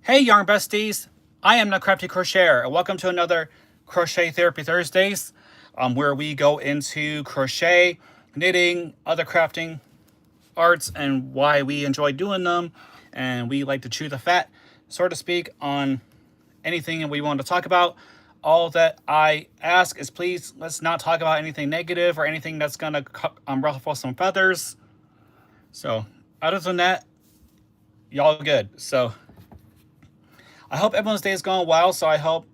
Hey Yarn Besties, I am the Crafty Crocheter and welcome to another Crochet Therapy Thursdays where we go into crochet, knitting, other crafting arts and why we enjoy doing them, and we like to chew the fat, so to speak, on anything that we want to talk about. All that I ask is please let's not talk about anything negative or anything that's going to ruffle some feathers. So other than that, y'all good. So I hope everyone's day is going well. So I hope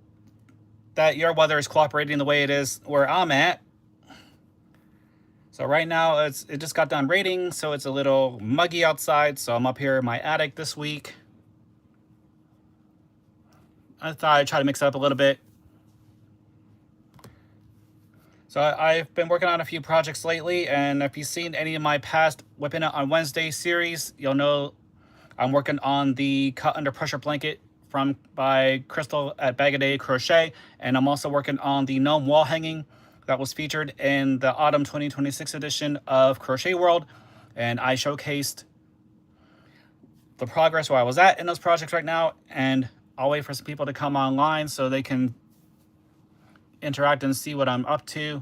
that your weather is cooperating the way it is where I'm at. So right now it just got done raining, so it's a little muggy outside. So I'm up here in my attic this week. I thought I'd try to mix it up a little bit. So I've been working on a few projects lately, and if you've seen any of my past Whipping It on Wednesday series, you'll know I'm working on the Cut Under Pressure blanket by Crystal at Bag A Day Crochet, and I'm also working on the gnome wall hanging that was featured in the autumn 2026 edition of Crochet World, and I showcased the progress where I was at in those projects right now, and I'll wait for some people to come online so they can interact and see what I'm up to.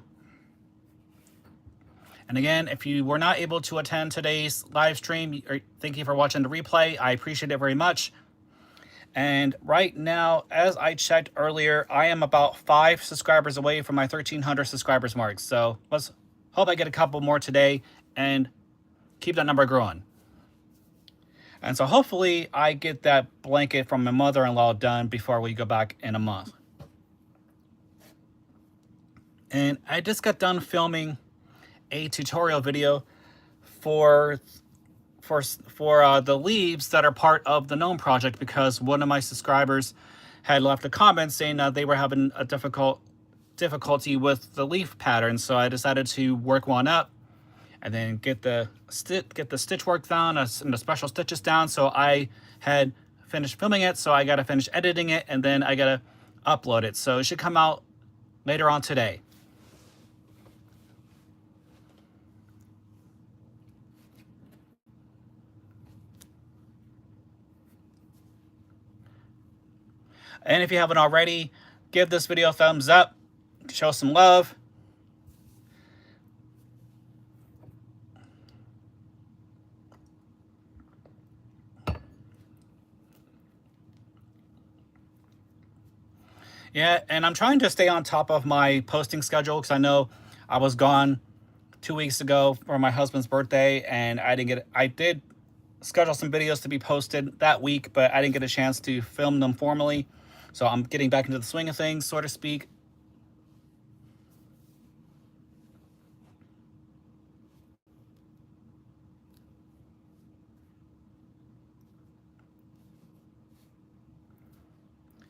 And again, if you were not able to attend today's live stream, thank you for watching the replay. I appreciate it very much. And right now, as I checked earlier, I am about 5 subscribers away from my 1,300 subscribers mark. So let's hope I get a couple more today and keep that number growing. And so hopefully I get that blanket from my mother-in-law done before we go back in a month. And I just got done filming a tutorial video for the leaves that are part of the gnome project, because one of my subscribers had left a comment saying that they were having a difficulty with the leaf pattern. So I decided to work one up and then get the stitch work down and the special stitches down. So I had finished filming it, so I got to finish editing it, and then I got to upload it. So it should come out later on today. And if you haven't already, give this video a thumbs up, show some love. Yeah, and I'm trying to stay on top of my posting schedule, because I know I was gone 2 weeks ago for my husband's birthday, and I did schedule some videos to be posted that week, but I didn't get a chance to film them formally. So I'm getting back into the swing of things, so to speak.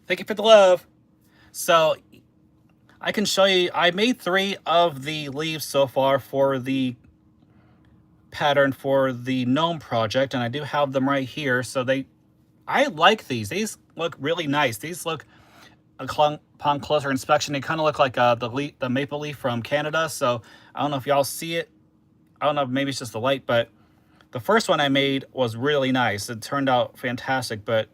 Thank you for the love. So I can show you, I made 3 of the leaves so far for the pattern for the gnome project, and I do have them right here. So I like these. These look really nice. These look, upon closer inspection, they kind of look like the maple leaf from Canada. So I don't know if y'all see it. I don't know, maybe it's just the light, but the first one I made was really nice. It turned out fantastic, but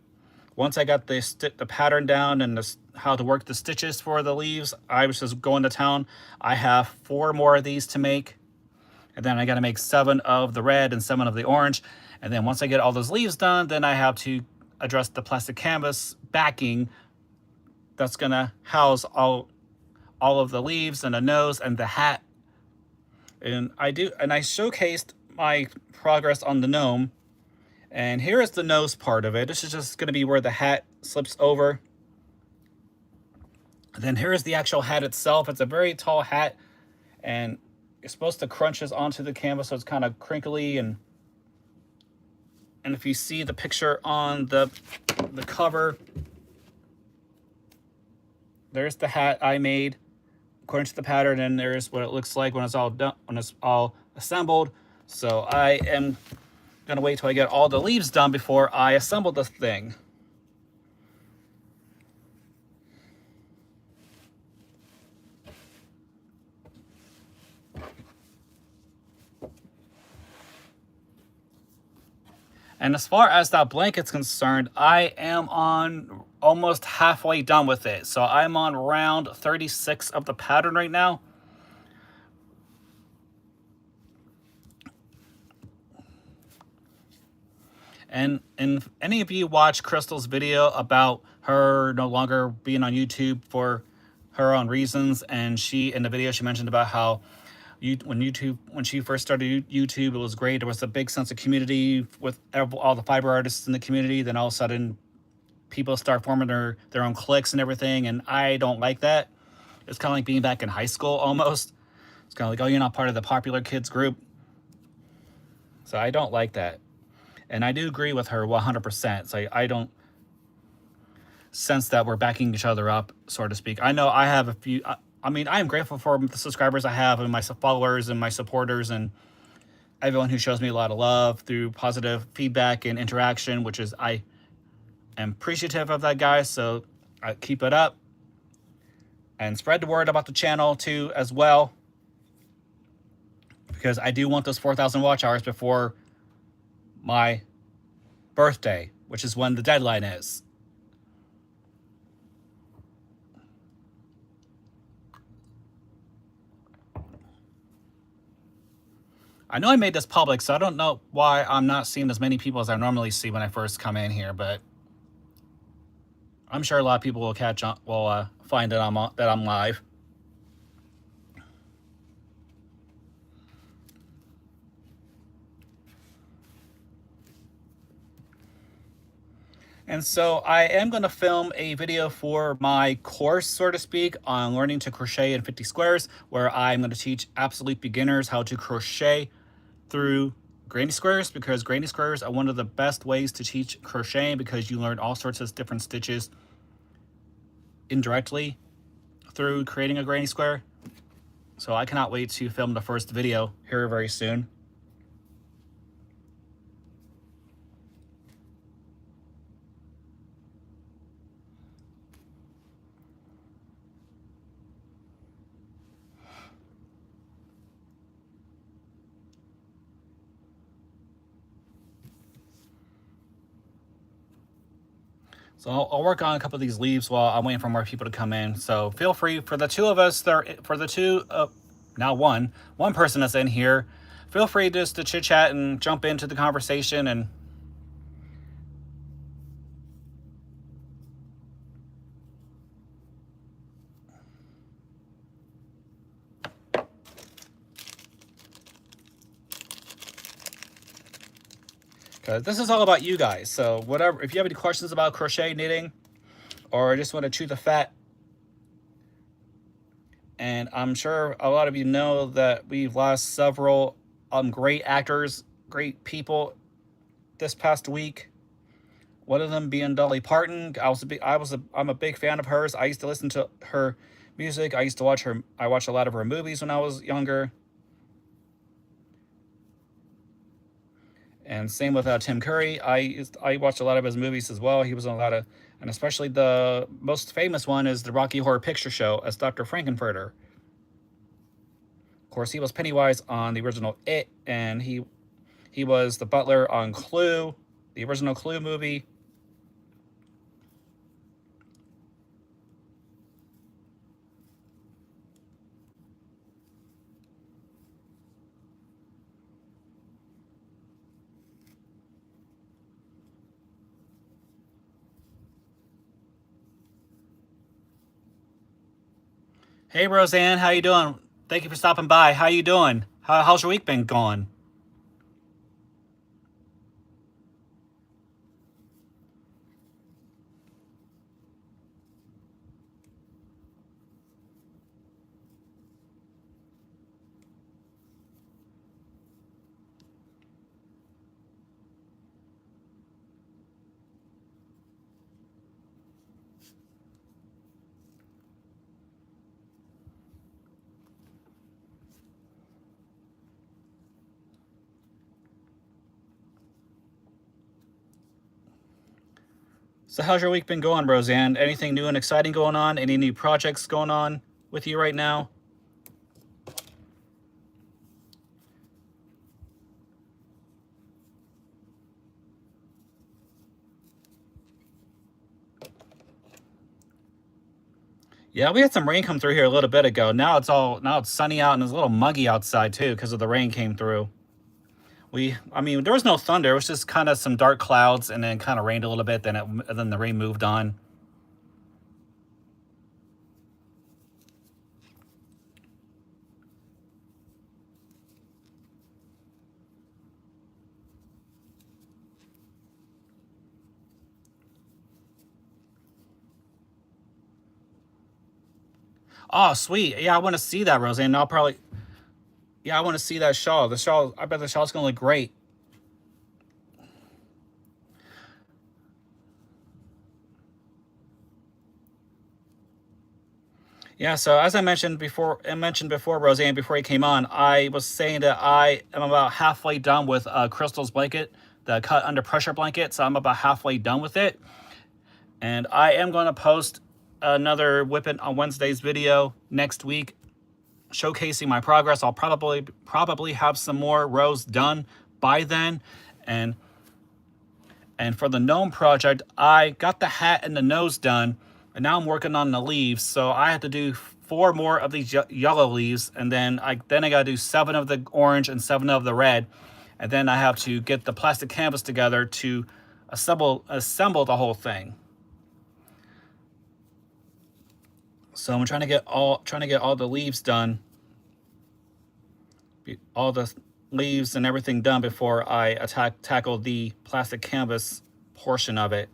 once I got the pattern down and how to work the stitches for the leaves, I was just going to town. I have 4 more of these to make, and then I got to make 7 of the red and 7 of the orange. And then once I get all those leaves done, then I have to address the plastic canvas backing that's gonna house all of the leaves and the nose and the hat. And I showcased my progress on the gnome. And here is the nose part of it. This is just gonna be where the hat slips over. And then here is the actual hat itself. It's a very tall hat, and it's supposed to crunches onto the canvas, so it's kind of crinkly. And if you see the picture on the cover, there's the hat I made according to the pattern, and there's what it looks like when it's all done, when it's all assembled. So I am gonna wait till I get all the leaves done before I assemble this thing. And as far as that blanket's concerned, I am on almost halfway done with it. So I'm on round 36 of the pattern right now. And if any of you watch Crystal's video about her no longer being on YouTube for her own reasons, and in the video she mentioned about how when she first started YouTube, it was great. There was a big sense of community with all the fiber artists in the community. Then all of a sudden, people start forming their own cliques and everything, and I don't like that. It's kind of like being back in high school almost. It's kind of like, oh, you're not part of the popular kids group. So I don't like that. And I do agree with her 100%. So I don't sense that we're backing each other up, so to speak. I know I have a few... I mean, I am grateful for the subscribers I have and my followers and my supporters and everyone who shows me a lot of love through positive feedback and interaction, which is... I am appreciative of that, guys. So keep it up. And spread the word about the channel, too, as well. Because I do want those 4,000 watch hours before my birthday, which is when the deadline is. I know I made this public, so I don't know why I'm not seeing as many people as I normally see when I first come in here, but I'm sure a lot of people will catch on, will find that I'm live. And so I am going to film a video for my course, so to speak, on learning to crochet in 50 squares, where I'm going to teach absolute beginners how to crochet through granny squares, because granny squares are one of the best ways to teach crocheting, because you learn all sorts of different stitches indirectly through creating a granny square. So I cannot wait to film the first video here very soon. So I'll work on a couple of these leaves while I'm waiting for more people to come in. So feel free, for the two of us, now one person that's in here, feel free just to chit chat and jump into the conversation. And because this is all about you guys. So whatever, if you have any questions about crochet, knitting, or just want to chew the fat, and I'm sure a lot of you know that we've lost several great actors, great people this past week. One of them being Dolly Parton. I'm a big fan of hers. I used to listen to her music. I used to watch her. I watched a lot of her movies when I was younger. And same with Tim Curry. I watched a lot of his movies as well. He was in a lot of, and especially the most famous one is the Rocky Horror Picture Show as Dr. Frankenfurter. Of course, he was Pennywise on the original It, and he was the butler on Clue, the original Clue movie. Hey, Roseanne, how you doing? Thank you for stopping by. How you doing? How's your week been going? So how's your week been going, Roseanne? Anything new and exciting going on? Any new projects going on with you right now? Yeah, we had some rain come through here a little bit ago. Now it's sunny out and it's a little muggy outside too because of the rain came through. I mean, there was no thunder. It was just kind of some dark clouds, and then kind of rained a little bit. Then the rain moved on. Oh, sweet. Yeah, I want to see that, Roseanne. I'll probably. Yeah, I want to see that shawl. The shawl. I bet the shawl's gonna look great. Yeah, so as I mentioned before, Roseanne, before you came on, I was saying that I am about halfway done with Crystal's blanket, the cut under pressure blanket. So I'm about halfway done with it, and I am going to post another Whip It on Wednesday's video next week, showcasing my progress. I'll probably have some more rows done by then, and for the gnome project, I got the hat and the nose done, and now I'm working on the leaves. So I have to do 4 more of these yellow leaves, and then I gotta do 7 of the orange and 7 of the red, and then I have to get the plastic canvas together to assemble the whole thing. So I'm trying to get all the leaves done, all the leaves and everything done before I tackle the plastic canvas portion of it.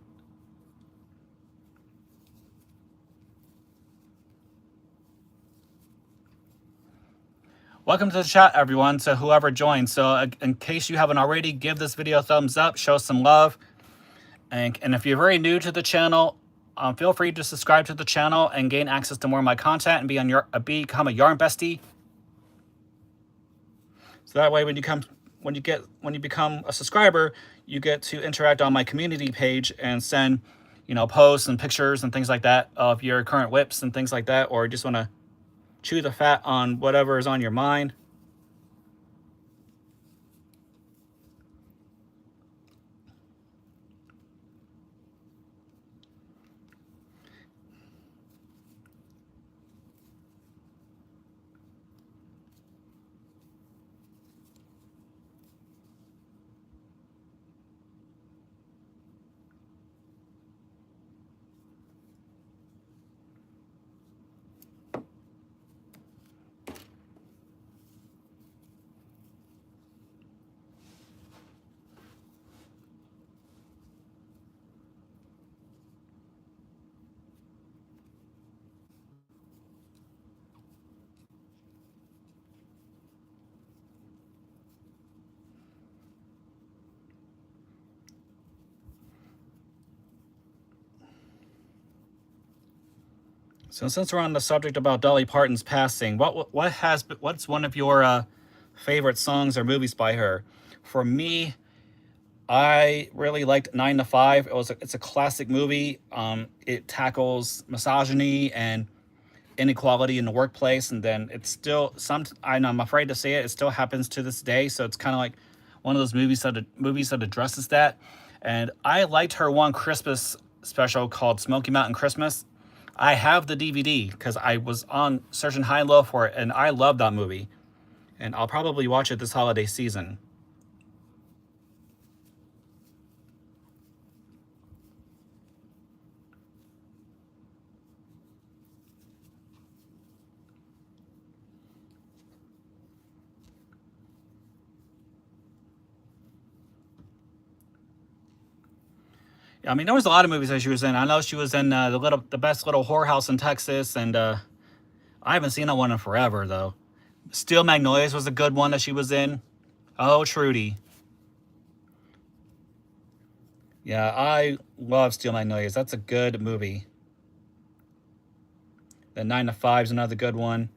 Welcome to the chat, everyone, to whoever joined. So in case you haven't already, give this video a thumbs up, show some love. And if you're very new to the channel, feel free to subscribe to the channel and gain access to more of my content and become a Yarn Bestie. So that way, when you become a subscriber, you get to interact on my community page and send, posts and pictures and things like that of your current whips and things like that, or just want to chew the fat on whatever is on your mind. So since we're on the subject about Dolly Parton's passing, what's one of your favorite songs or movies by her? For me, I really liked 9 to 5. It's a classic movie. It tackles misogyny and inequality in the workplace, and then it's still I'm afraid to say it still happens to this day. So it's kind of like one of those movies that addresses that. And I liked her one Christmas special called Smoky Mountain Christmas. I have the DVD because I was on searching high and low for it, and I love that movie. And I'll probably watch it this holiday season. I mean, there was a lot of movies that she was in. I know she was in the best little whorehouse in Texas, and I haven't seen that one in forever though. Steel Magnolias was a good one that she was in. Oh, Trudy. Yeah, I love Steel Magnolias. That's a good movie. The 9 to 5 is another good one.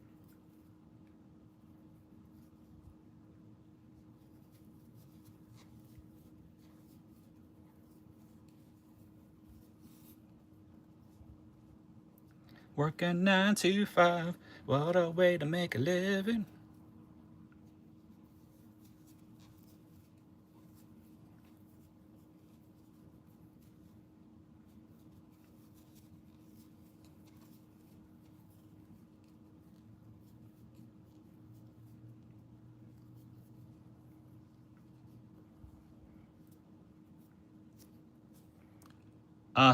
Working 9 to 5, what a way to make a living.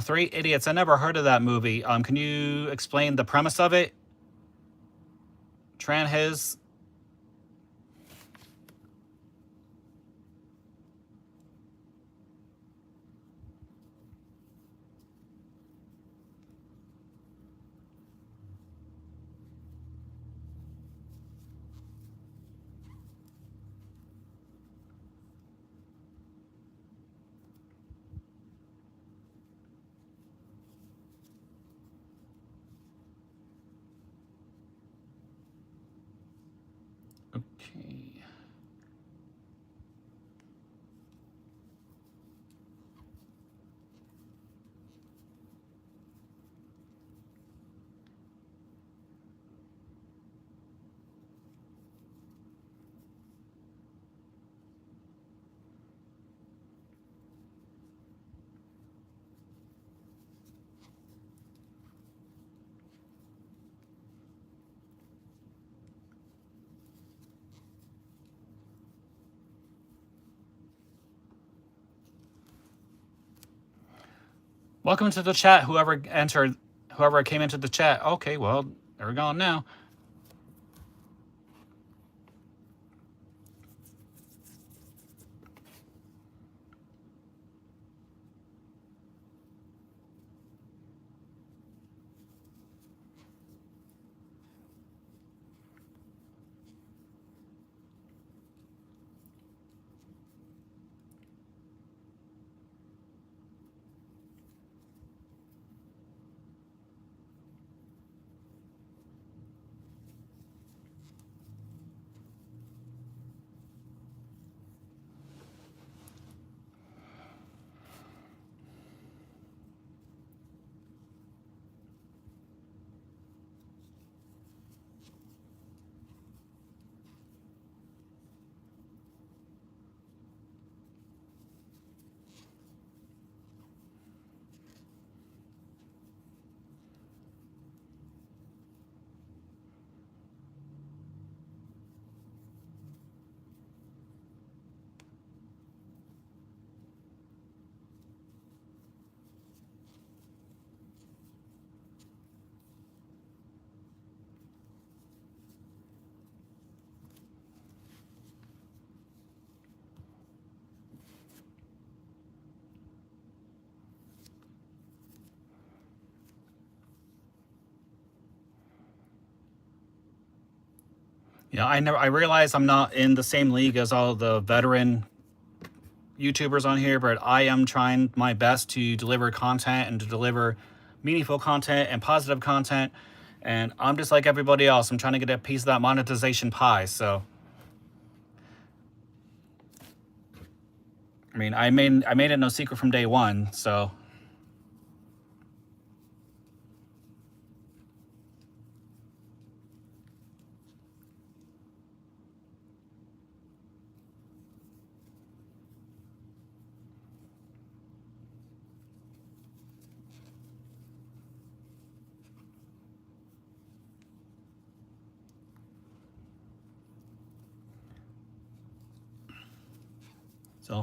Three Idiots. I never heard of that movie. Can you explain the premise of it? Tran his. Okay. Welcome to the chat, whoever came into the chat. Okay, well, they're gone now. Yeah, I realize I'm not in the same league as all the veteran YouTubers on here, but I am trying my best to deliver content and to deliver meaningful content and positive content. And I'm just like everybody else. I'm trying to get a piece of that monetization pie. So, I mean, I made it no secret from day one. So,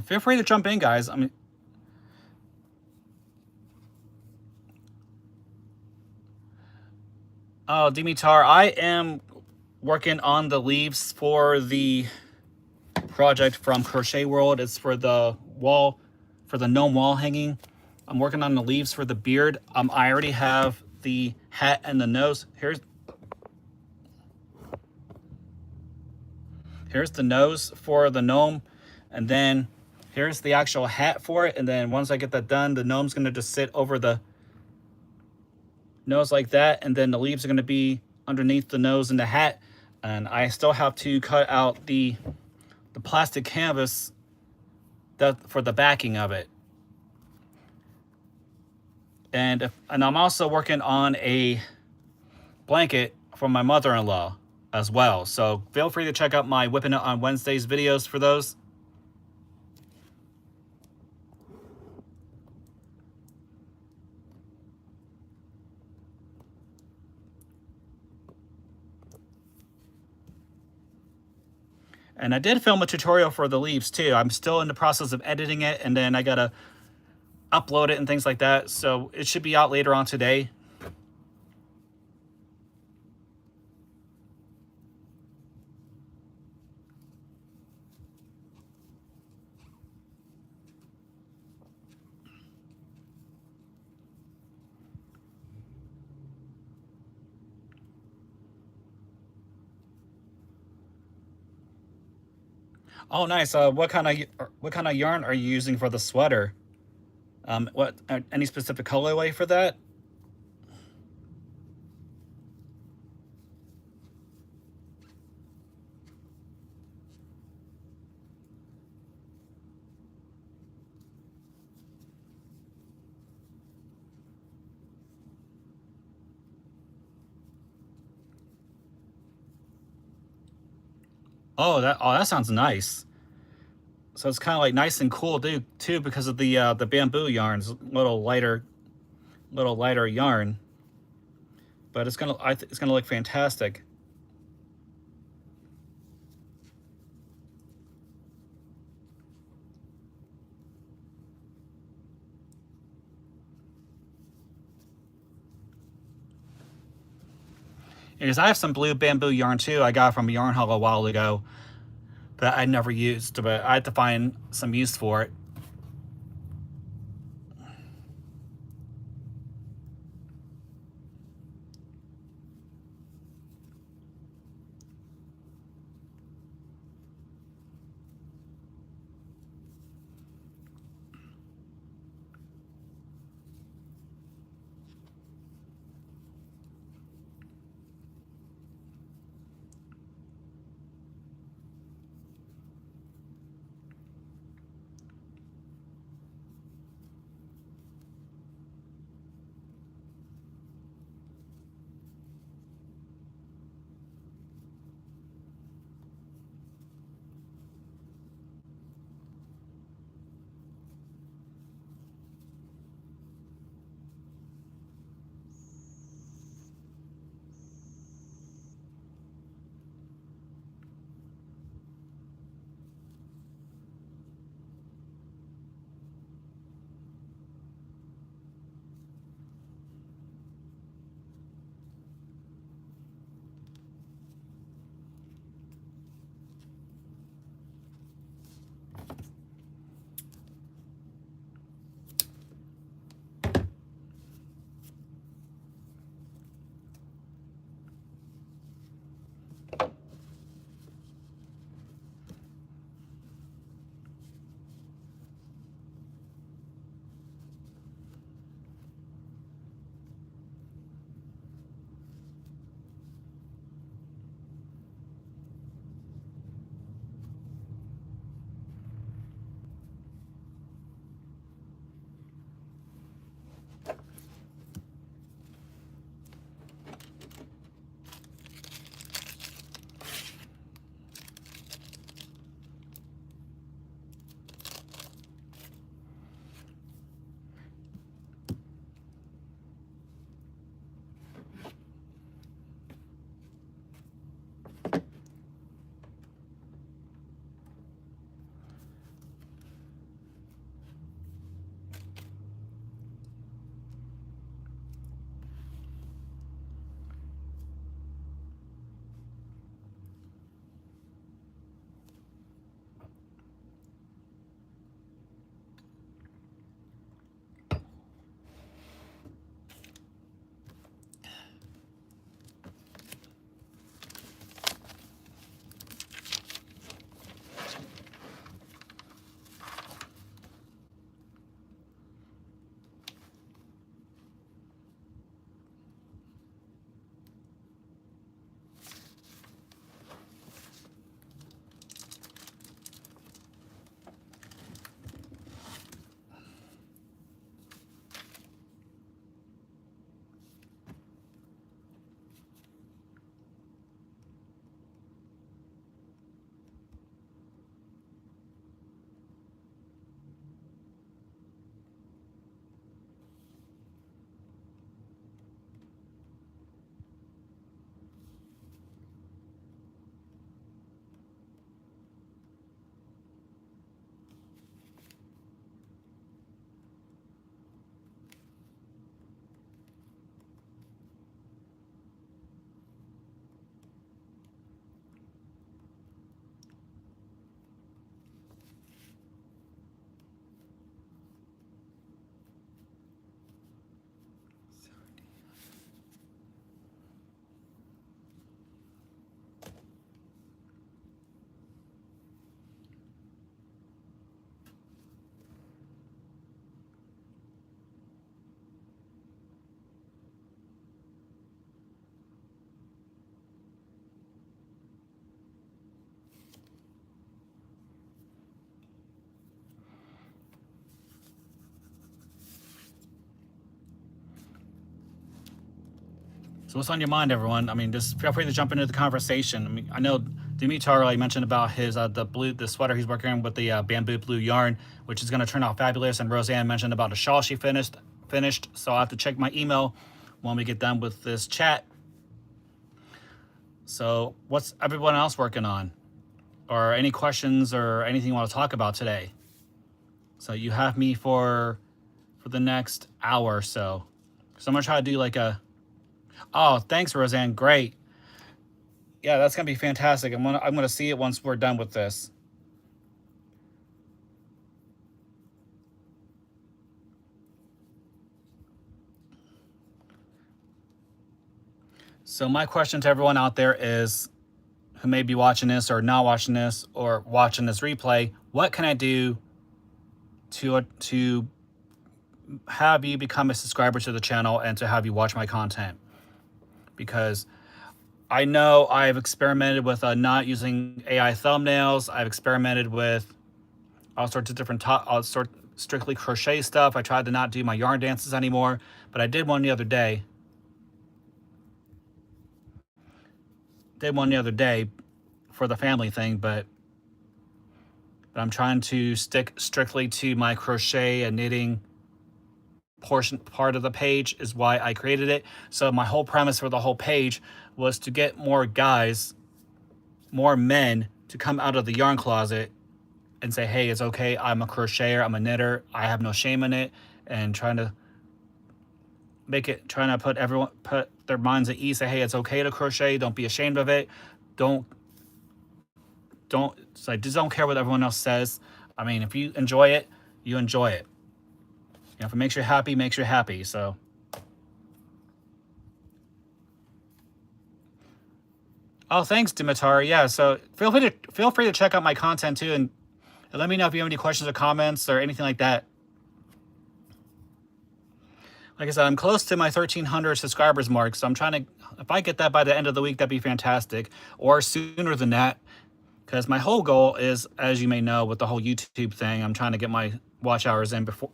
feel free to jump in, guys. I mean, oh, Dimitar, I am working on the leaves for the project from Crochet World. It's for the wall, for the gnome wall hanging. I'm working on the leaves for the beard. I already have the hat and the nose. Here's the nose for the gnome, and then here's the actual hat for it. And then once I get that done, the gnome's gonna just sit over the nose like that, and then the leaves are gonna be underneath the nose and the hat. And I still have to cut out the plastic canvas for the backing of it. And I'm also working on a blanket for my mother-in-law as well. So feel free to check out my Whipping It on Wednesdays videos for those. And I did film a tutorial for the leaves too. I'm still in the process of editing it, and then I gotta upload it and things like that. So it should be out later on today. Oh, nice. What kind of yarn are you using for the sweater? What any specific colorway for that? Oh, that sounds nice. So it's kind of like nice and cool too because of the bamboo yarns, little lighter yarn. But it's gonna look fantastic. Because I have some blue bamboo yarn too. I got from a yarn haul a while ago that I never used, but I had to find some use for it. So what's on your mind, everyone? I mean, just feel free to jump into the conversation. I mean, I know Dimitar like mentioned about his the sweater he's working on with the bamboo blue yarn, which is going to turn out fabulous. And Roseanne mentioned about a shawl she finished. So I have to check my email when we get done with this chat. So what's everyone else working on? Or any questions or anything you want to talk about today? So you have me for the next hour or so. So I'm gonna try to do like a. Oh, thanks, Roseanne. Great. Yeah, that's gonna be fantastic. I'm gonna see it once we're done with this. So my question to everyone out there is, who may be watching this or not watching this or watching this replay, what can I do to have you become a subscriber to the channel and to have you watch my content? Because I know I've experimented with not using AI thumbnails. I've experimented with all sorts of different strictly crochet stuff. I tried to not do my yarn dances anymore, but I did one the other day. For the family thing, but I'm trying to stick strictly to my crochet and knitting part of the page is why I created it. So my whole premise for the whole page was to get more guys, more men to come out of the yarn closet and say, hey, it's okay, I'm a crocheter, I'm a knitter, I have no shame in it, and trying to put their minds at ease, say, hey, it's okay to crochet, don't be ashamed of it, just don't care what everyone else says. I mean, if you enjoy it, you enjoy it. You know, if it makes you happy, makes you happy. So oh, thanks, Dimitar. Yeah, so feel free to check out my content too, and let me know if you have any questions or comments or anything like that. Like I said, I'm close to my 1,300 subscribers mark, so I'm trying to, if I get that by the end of the week, that'd be fantastic, or sooner than that, because my whole goal is, as you may know, with the whole YouTube thing, I'm trying to get my watch hours in before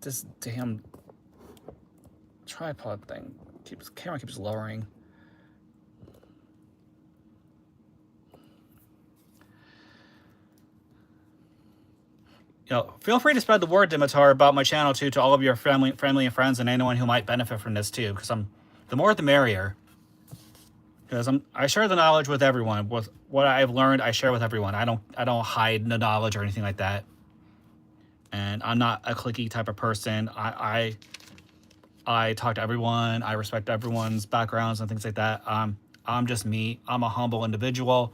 this damn tripod thing camera keeps lowering. You know, feel free to spread the word, Dimitar, about my channel too to all of your family and friends and anyone who might benefit from this too, because the more the merrier. Because I share the knowledge with everyone. With what I've learned, I share with everyone. I don't hide the knowledge or anything like that. And I'm not a cliquey type of person. I talk to everyone. I respect everyone's backgrounds and things like that. I'm just me. I'm a humble individual.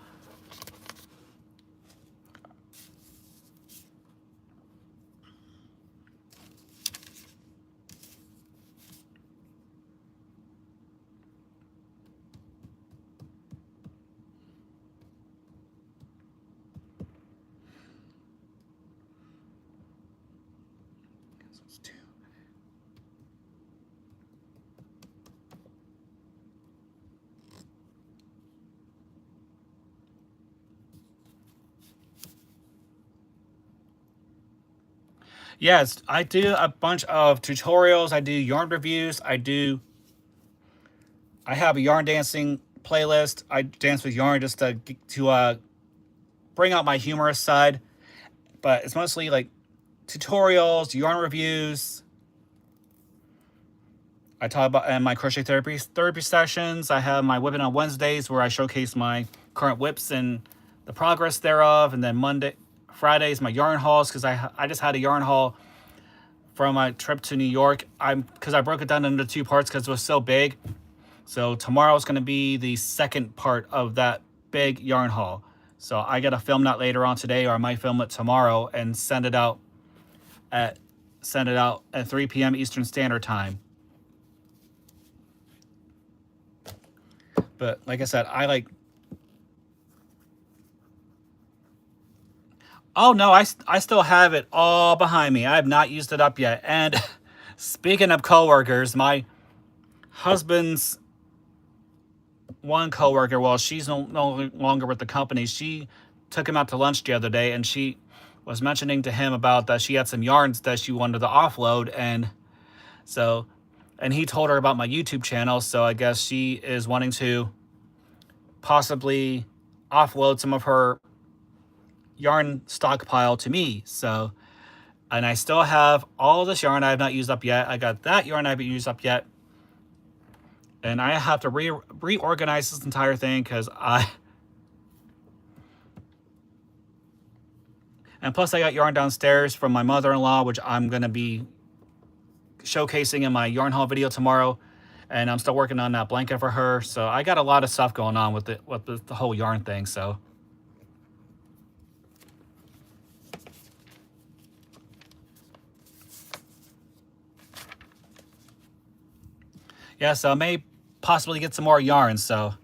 Yes, I do a bunch of tutorials. I do yarn reviews. I have a yarn dancing playlist. I dance with yarn just to bring out my humorous side. But it's mostly like tutorials, yarn reviews. I talk about in my crochet therapy sessions. I have my whipping on Wednesdays where I showcase my current whips and the progress thereof. And then Fridays, my yarn hauls, because I just had a yarn haul from my trip to New York. Because I broke it down into 2 parts because it was so big. So tomorrow is going to be the second part of that big yarn haul. So I got to film that later on today, or I might film it tomorrow and send it out at 3 p.m. Eastern Standard Time. But like I said, oh no, I still have it all behind me. I have not used it up yet. And speaking of coworkers, my husband's one coworker, well, she's no longer with the company. She took him out to lunch the other day, and she was mentioning to him about that she had some yarns that she wanted to offload, and so and he told her about my YouTube channel, so I guess she is wanting to possibly offload some of her yarn stockpile to me. So, and I still have all this yarn I have not used up yet. I got that yarn I haven't used up yet. And I have to reorganize this entire thing because and plus I got yarn downstairs from my mother-in-law, which I'm going to be showcasing in my yarn haul video tomorrow. And I'm still working on that blanket for her. So I got a lot of stuff going on with the whole yarn thing. So yeah, so I may possibly get some more yarn. So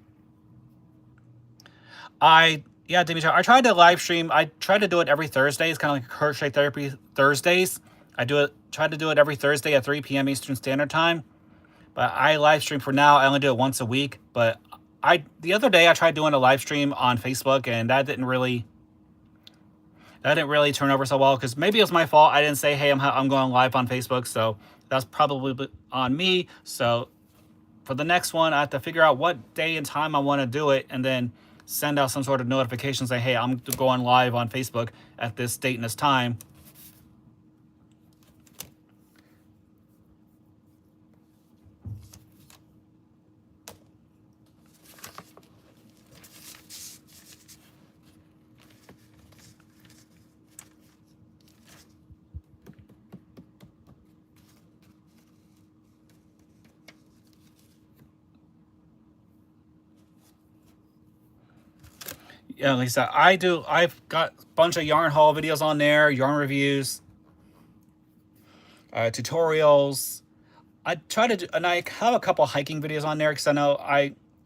yeah, Dimitri, I tried to live stream. I try to do it every Thursday. It's kind of like Crochet Therapy Thursdays. Try to do it every Thursday at 3 p.m. Eastern Standard Time. But I live stream for now. I only do it once a week. But the other day I tried doing a live stream on Facebook, and that didn't really turn over so well, because maybe it was my fault. I didn't say, hey, I'm going live on Facebook, so that's probably on me. So for the next one, I have to figure out what day and time I want to do it, and then send out some sort of notification saying, hey, I'm going live on Facebook at this date and this time. Yeah, like I said, I've got a bunch of yarn haul videos on there, yarn reviews, tutorials. I try to do, and I have a couple hiking videos on there because I know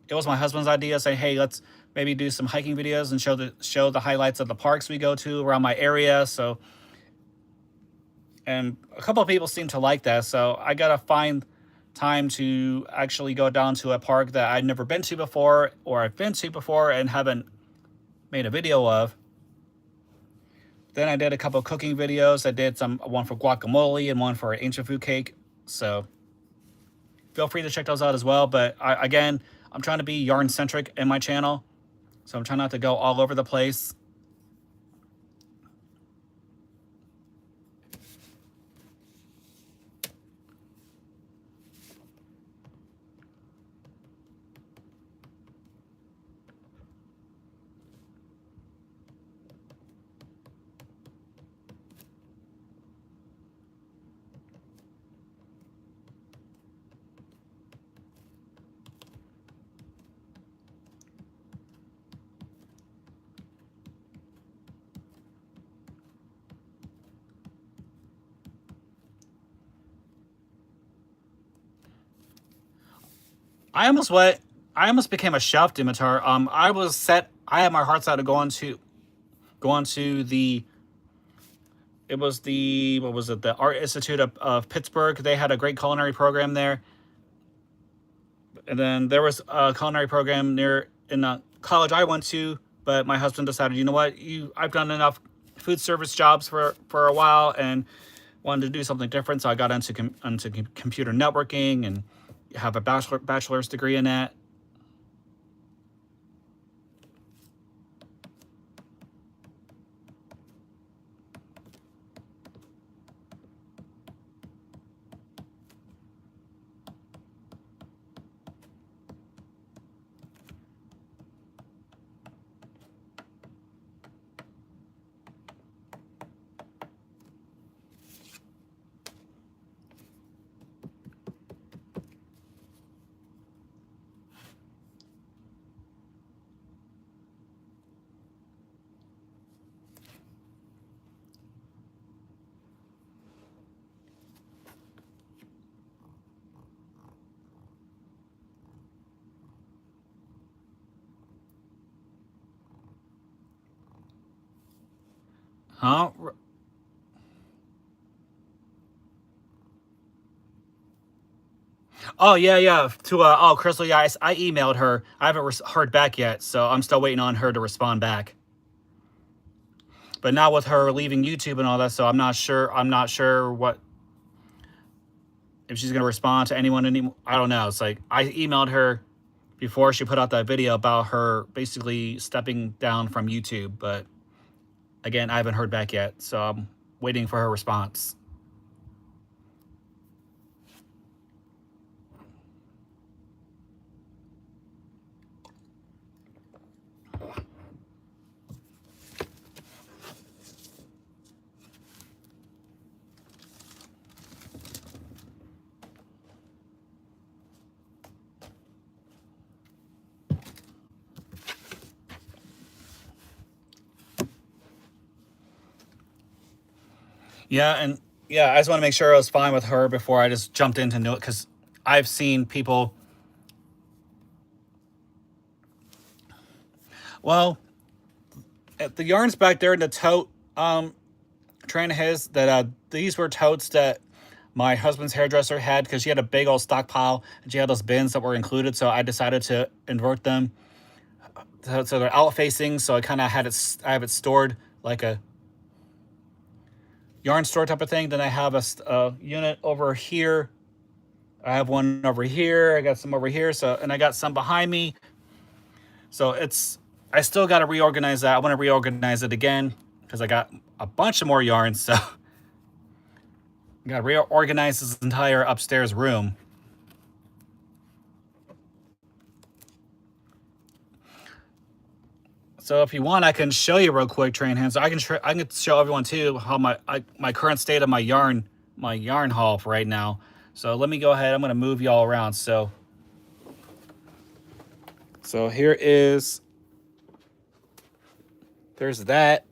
it was my husband's idea. Say, hey, let's maybe do some hiking videos and show the highlights of the parks we go to around my area. So, and a couple of people seem to like that. So I gotta find time to actually go down to a park that I've never been to before, or I've been to before and haven't made a video of. Then I did a couple of cooking videos. I did one for guacamole and one for an ancient food cake. So feel free to check those out as well. But again, I'm trying to be yarn centric in my channel, so I'm trying not to go all over the place. I almost became a chef, Dimitar. I had my heart set to go on to the, it was the, what was it, the Art Institute of Pittsburgh. They had a great culinary program there. And then there was a culinary program in the college I went to, but my husband decided, you know what, I've done enough food service jobs for a while and wanted to do something different. So I got into computer networking and have a bachelor's degree in that. Huh? Oh, yeah, yeah. Crystal, yeah, I emailed her. I haven't heard back yet, so I'm still waiting on her to respond back. But now with her leaving YouTube and all that, so I'm not sure what. if she's gonna respond to anyone anymore. I don't know. It's like I emailed her before she put out that video about her basically stepping down from YouTube, but again, I haven't heard back yet, so I'm waiting for her response. Yeah, and yeah, I just want to make sure I was fine with her before I just jumped into it, because I've seen people. Well, the yarns back there in the tote train of his, that these were totes that my husband's hairdresser had, because she had a big old stockpile and she had those bins that were included. So I decided to invert them so they're out facing. So I kind of had it. I have it stored like a yarn store type of thing. Then I have a unit over here. I have one over here. I got some over here. So, and I got some behind me. So I still got to reorganize that. I want to reorganize it again because I got a bunch of more yarns. So I got to reorganize this entire upstairs room. So if you want, I can show you real quick, train hands. I can show everyone too how my current state of my yarn haul for right now. So let me go ahead. I'm going to move y'all around. So here is, there's that.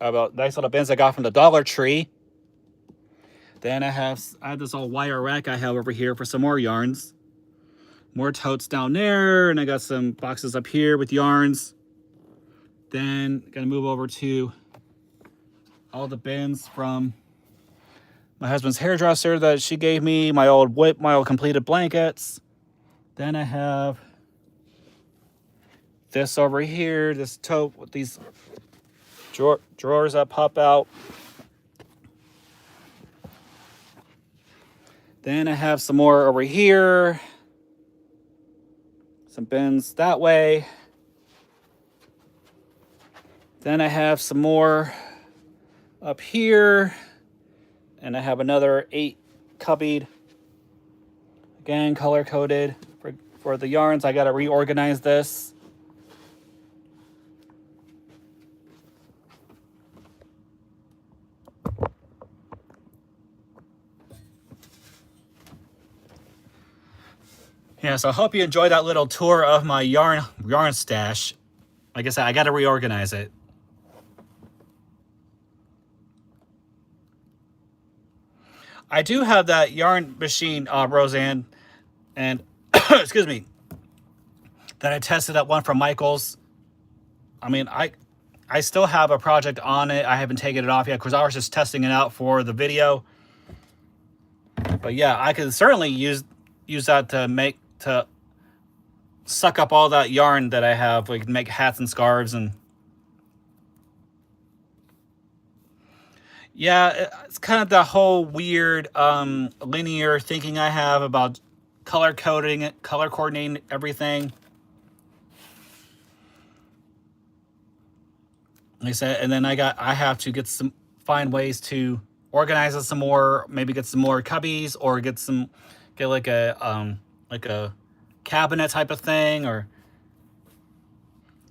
About nice little bins I got from the Dollar Tree. Then I have this old wire rack I have over here for some more yarns. More totes down there, and I got some boxes up here with yarns. Then gonna move over to all the bins from my husband's hairdresser that she gave me, my old completed blankets. Then I have this over here, this tote with these drawers that pop out. Then I have some more over here. Some bins that way. Then I have some more up here. And I have another 8 cubbied. Again, color coded for the yarns. I gotta reorganize this. Yeah, so I hope you enjoyed that little tour of my yarn stash. Like I said, I got to reorganize it. I do have that yarn machine, Roseanne, and excuse me, that I tested that one from Michaels. I mean, I still have a project on it. I haven't taken it off yet because I was just testing it out for the video. But yeah, I could certainly use that to suck up all that yarn that I have. We can make hats and scarves, and yeah, it's kind of the whole weird linear thinking I have about color coding it, color coordinating everything. Like I said, and then I have to find ways to organize it some more, maybe get some more cubbies, or get like a cabinet type of thing. Or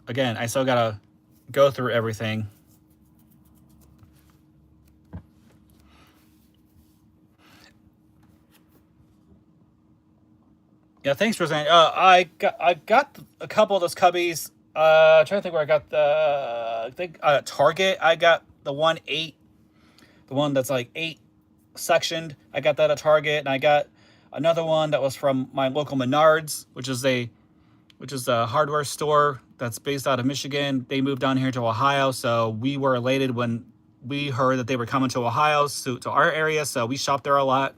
again, I still gotta go through everything. Yeah, thanks, Roseanne. I got a couple of those cubbies. Trying to think where I got I think Target. I got the 1/8, the one that's like 8 sectioned. I got that at Target, and I got another one that was from my local Menards, which is a hardware store that's based out of Michigan. They moved down here to Ohio, so we were elated when we heard that they were coming to Ohio, to our area. So we shopped there a lot.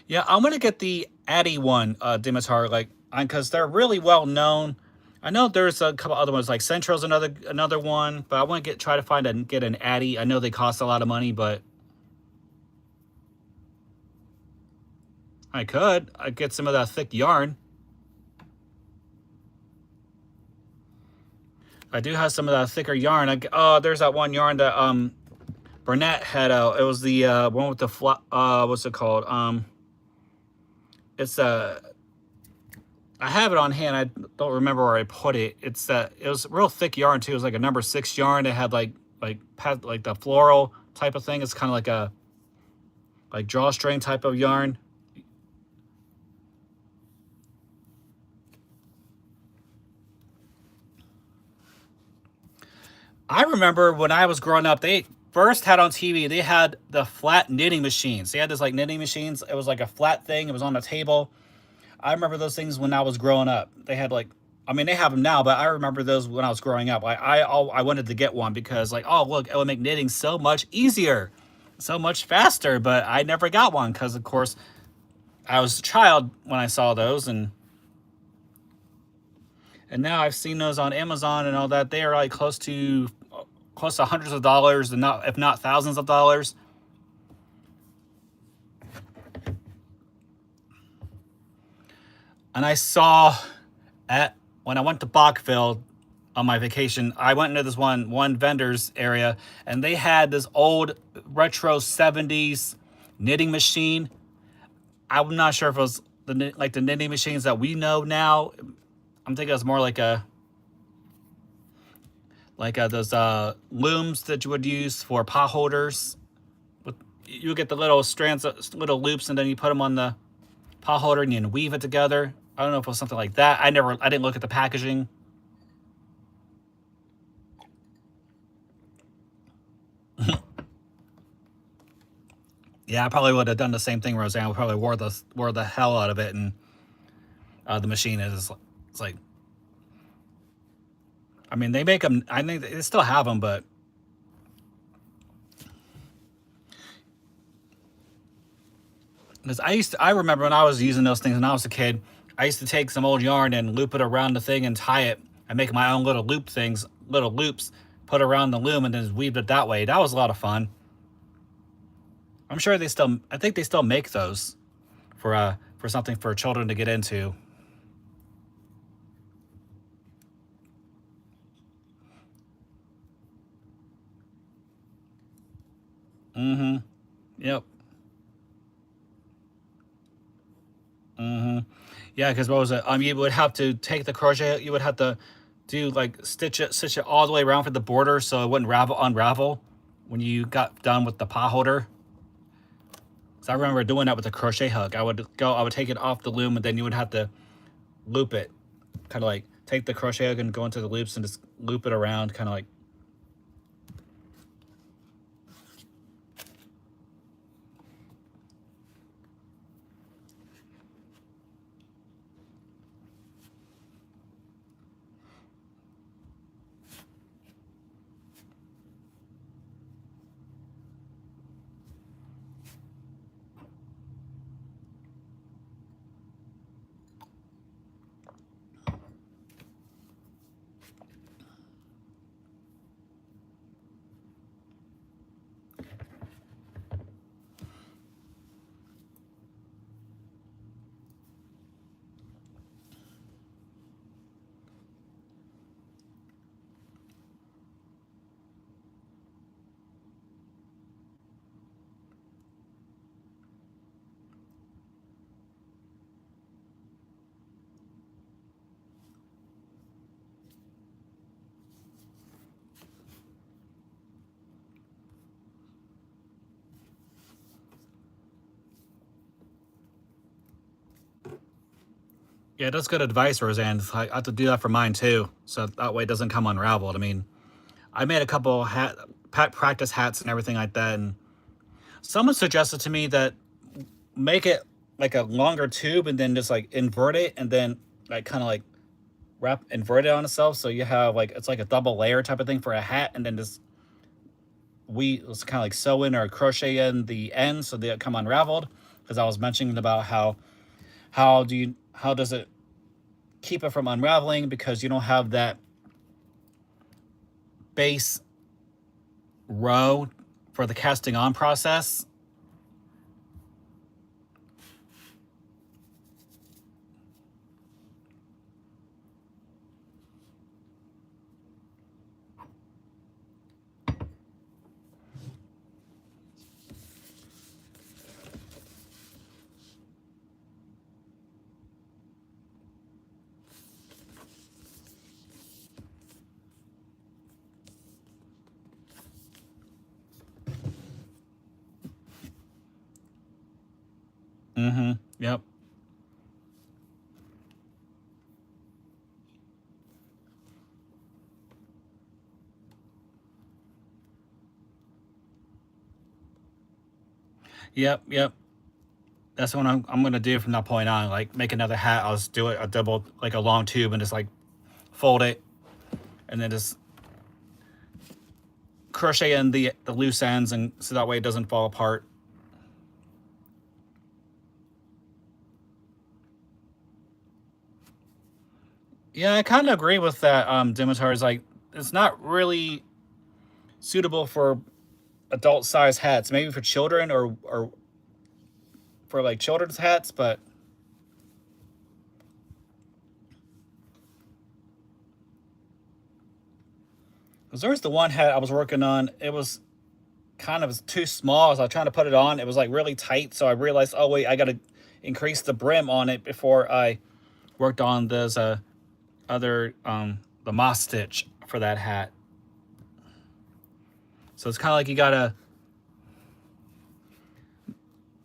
Yeah, I'm gonna get the Addy one, Dimitar, like, because they're really well known. I know there's a couple other ones, like Centro's another one, but I want to try to find and get an Addy. I know they cost a lot of money, but I'd get some of that thick yarn. I do have some of that thicker yarn. Oh, there's that one yarn that Burnett had out. It was the one with the what's it called? It's I have it on hand. I don't remember where I put it. It was real thick yarn too. It was like a number 6 yarn. It had like the floral type of thing. It's kind of like a drawstring type of yarn. I remember when I was growing up, they first had on TV, they had the flat knitting machines. They had this like knitting machines. It was like a flat thing. It was on a table. I remember those things when I was growing up. They had like, I mean, they have them now, but I remember those when I was growing up. I wanted to get one because like, oh, look, it would make knitting so much easier, so much faster. But I never got one because, of course, I was a child when I saw those, and now I've seen those on Amazon and all that. They are like close to hundreds of dollars, and not if not thousands of dollars. And I saw when I went to Bachville on my vacation, I went into this one vendor's area, and they had this old retro 70s knitting machine. I'm not sure if it was the knitting machines that we know now. I'm thinking it was more like those looms that you would use for pot holders. You would get the little strands, little loops, and then you put them on the pot holder and you weave it together. I don't know if it was something like that. I didn't look at the packaging. Yeah, I probably would have done the same thing, Roseanne. We probably wore the hell out of it, and the machine is it's like, I mean, they make them. I think they still have them, but because I remember when I was using those things when I was a kid, I used to take some old yarn and loop it around the thing and tie it and make my own little loops, put around the loom and then weave it that way. That was a lot of fun. I'm sure I think they still make those for something for children to get into. Mm-hmm. Yep. Mm-hmm. Yeah, because what was it? You would have to take the crochet. You would have to do like stitch it all the way around for the border so it wouldn't unravel when you got done with the pot holder. So I remember doing that with the crochet hook. I would take it off the loom, and then you would have to loop it, kind of like take the crochet hook and go into the loops and just loop it around, kind of like. Yeah, that's good advice, Roseanne. I have to do that for mine too, so that way it doesn't come unraveled. I mean, I made a couple practice hats and everything like that, and someone suggested to me that make it like a longer tube and then just like invert it and then like kind of like invert it on itself, so you have like it's like a double layer type of thing for a hat, and then just let's kind of like sew in or crochet in the ends so they come unraveled. because I was mentioning about how does it keep it from unraveling, because you don't have that base row for the casting on process. Mm-hmm. Yep. Yep. Yep. That's what I'm gonna do from that point on. Like, make another hat. I'll just do it a double, like a long tube, and just like fold it, and then just crochet in the loose ends, and so that way it doesn't fall apart. Yeah, I kind of agree with that. Dimitar is like, it's not really suitable for adult size hats. Maybe for children, or for like children's hats, but because there's the one hat I was working on, it was kind of too small. As I was trying to put it on, it was like really tight. So I realized, oh wait, I got to increase the brim on it before I worked on this other the moss stitch for that hat. So it's kind of like you gotta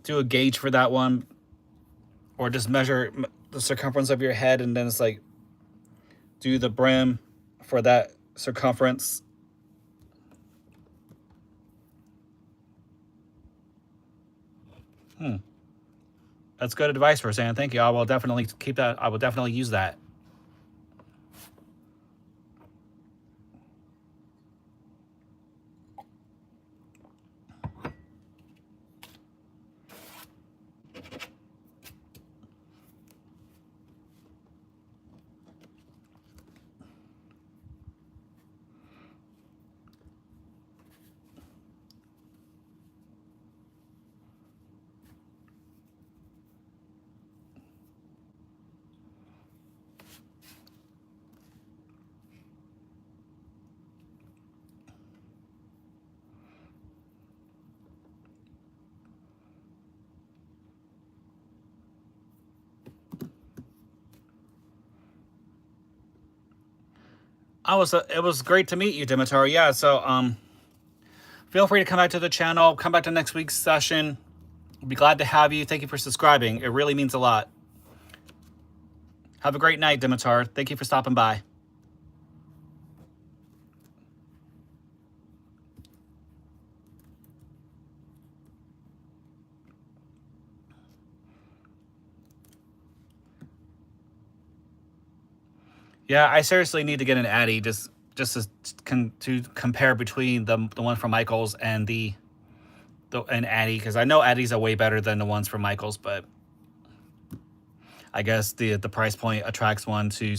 do a gauge for that one, or just measure the circumference of your head, and then it's like do the brim for that circumference. That's good advice, Roseanne. Thank you. I will definitely keep that. I will definitely use that. It was great to meet you, Dimitar. Yeah, so feel free to come back to the channel, come back to next week's session. I'll be glad to have you. Thank you for subscribing. It really means a lot. Have a great night, Dimitar. Thank you for stopping by. Yeah, I seriously need to get an Addy, just to compare between the one from Michaels and an Addy, because I know Addies are way better than the ones from Michaels, but I guess the price point attracts one to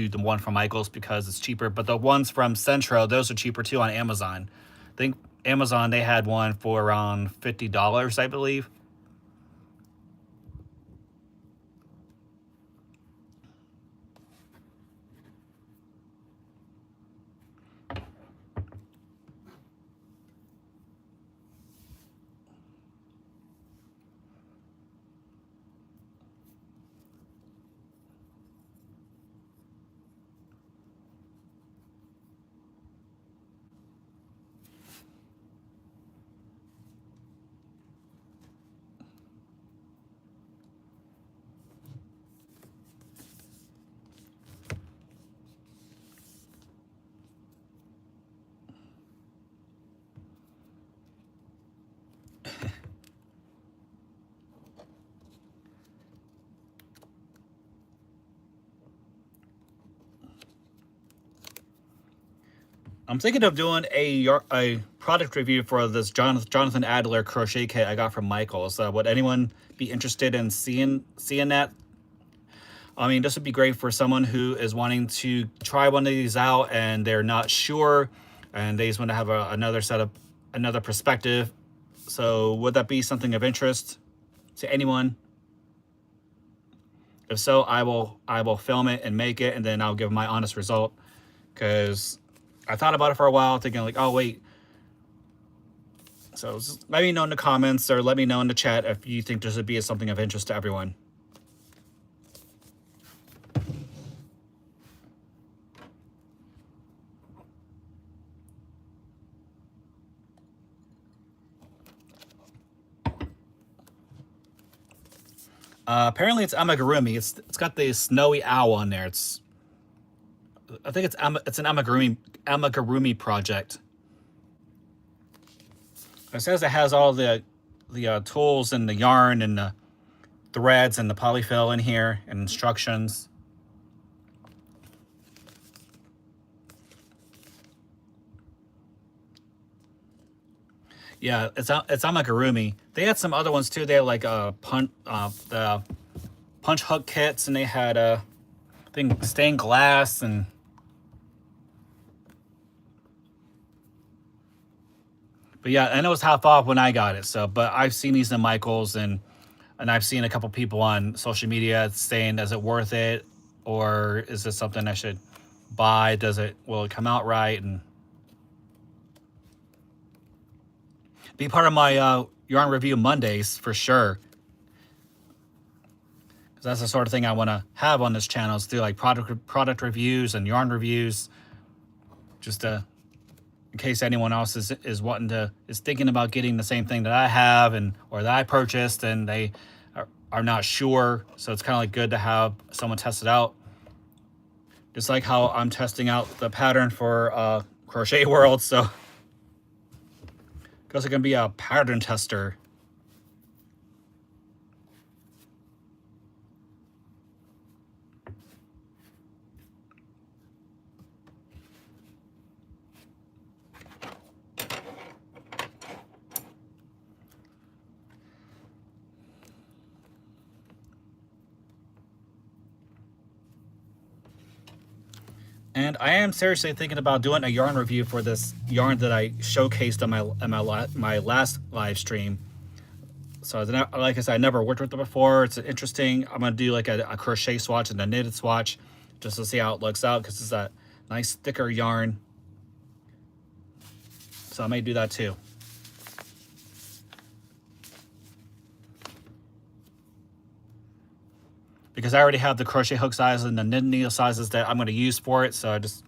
the one from Michaels because it's cheaper. But the ones from Centro, those are cheaper too on Amazon. I think Amazon, they had one for around $50, I believe. I'm thinking of doing a product review for this Jonathan Adler crochet kit I got from Michaels. Would anyone be interested in seeing that? I mean, this would be great for someone who is wanting to try one of these out and they're not sure, and they just want to have another perspective. So, would that be something of interest to anyone? If so, I will film it and make it, and then I'll give my honest result. Because I thought about it for a while, thinking like, oh wait. So just let me know in the comments, or let me know in the chat if you think this would be something of interest to everyone. Apparently it's amigurumi. It's got the snowy owl on there. I think it's an amigurumi project. It says it has all the tools and the yarn and the threads and the polyfill in here and instructions. Yeah, it's amigurumi. They had some other ones too. They had like the punch hook kits, and they had I think stained glass and. But yeah, and it was half off when I got it. So, but I've seen these in Michaels, and I've seen a couple people on social media saying, "Is it worth it, or is this something I should buy? Will it come out right?" And be part of my yarn review Mondays for sure. Because that's the sort of thing I want to have on this channel, is do like product reviews and yarn reviews, just to. In case anyone else is thinking about getting the same thing that I have or that I purchased, and they are not sure. So it's kind of like good to have someone test it out. Just like how I'm testing out the pattern for Crochet World. So guess I can be a pattern tester. And I am seriously thinking about doing a yarn review for this yarn that I showcased on my last live stream. So like I said, I never worked with it before. It's interesting. I'm gonna do like a crochet swatch and a knitted swatch just to see how it looks out, because it's a nice thicker yarn. So I may do that too. Because I already have the crochet hook size and the knit needle sizes that I'm going to use for it. So I just...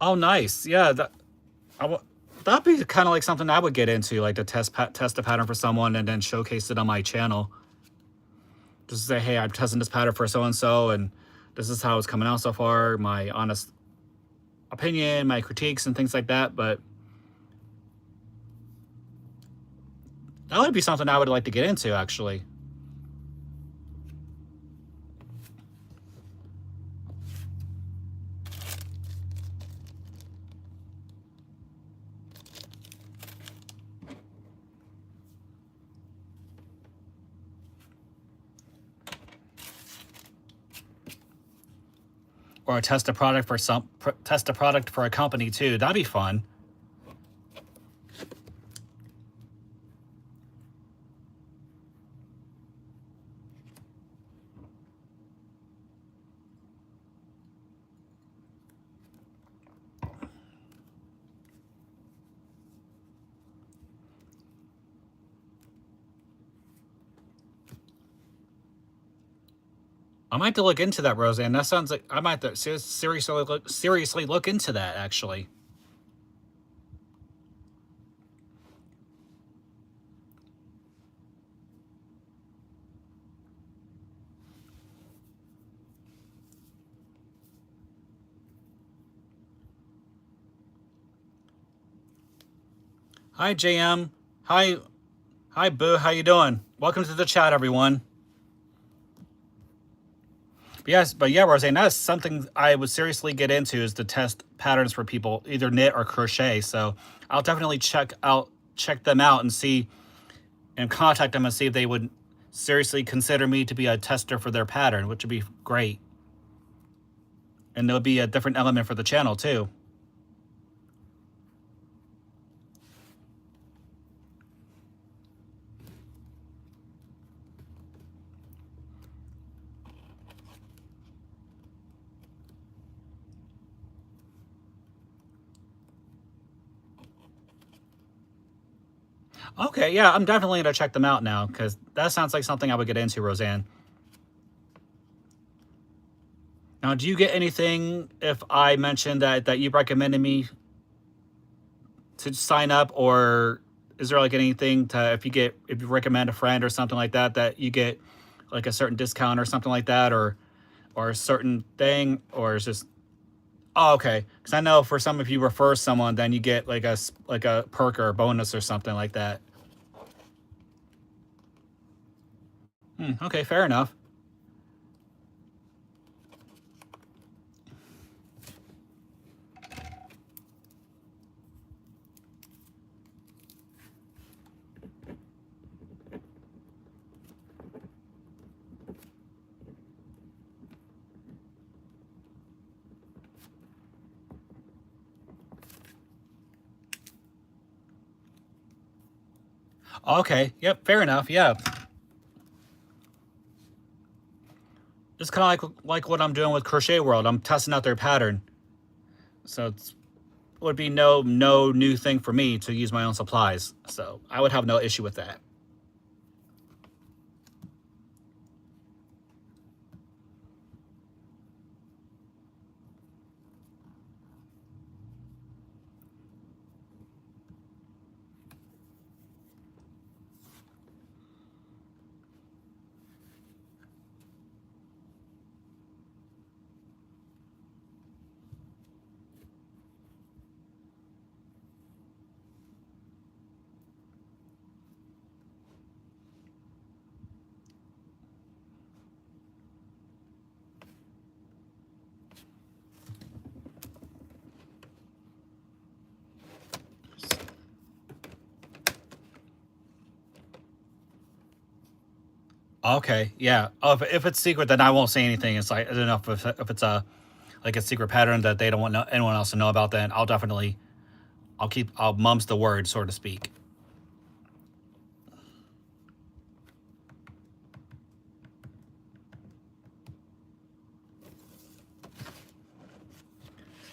Oh, nice. Yeah, that'd be kind of like something I would get into, like to test a pattern for someone and then showcase it on my channel. Just say, hey, I'm testing this pattern for so-and-so, and this is how it's coming out so far, my honest opinion, my critiques and things like that. But that would be something I would like to get into, actually. Or test a product for a company too. That'd be fun. I might have to look into that, Roseanne. That sounds like I might have to seriously look into that, actually. Hi, JM. Hi, Hi, Boo. How you doing? Welcome to the chat, everyone. But yeah, Roseanne, that's something I would seriously get into, is to test patterns for people, either knit or crochet. So I'll definitely check them out and see, and contact them and see if they would seriously consider me to be a tester for their pattern, which would be great. And there'll be a different element for the channel too. Okay, yeah, I'm definitely gonna check them out now, because that sounds like something I would get into, Roseanne. Now, do you get anything if I mentioned that you recommended me to sign up, or is there like anything to, if you recommend a friend or something like that you get like a certain discount or something like that, or a certain thing, or is just, oh, okay, because I know for some, if you refer someone, then you get like a perk or a bonus or something like that. Okay, fair enough. Okay, yep, fair enough. Yeah, it's kind of like what I'm doing with Crochet World. I'm testing out their pattern, so it would be no new thing for me to use my own supplies. So I would have no issue with that. Okay, yeah. Oh, if it's secret, then I won't say anything. It's like, I don't know if it's a like a secret pattern that they don't want anyone else to know about. Then I'll mum's the word, so to speak.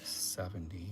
$70.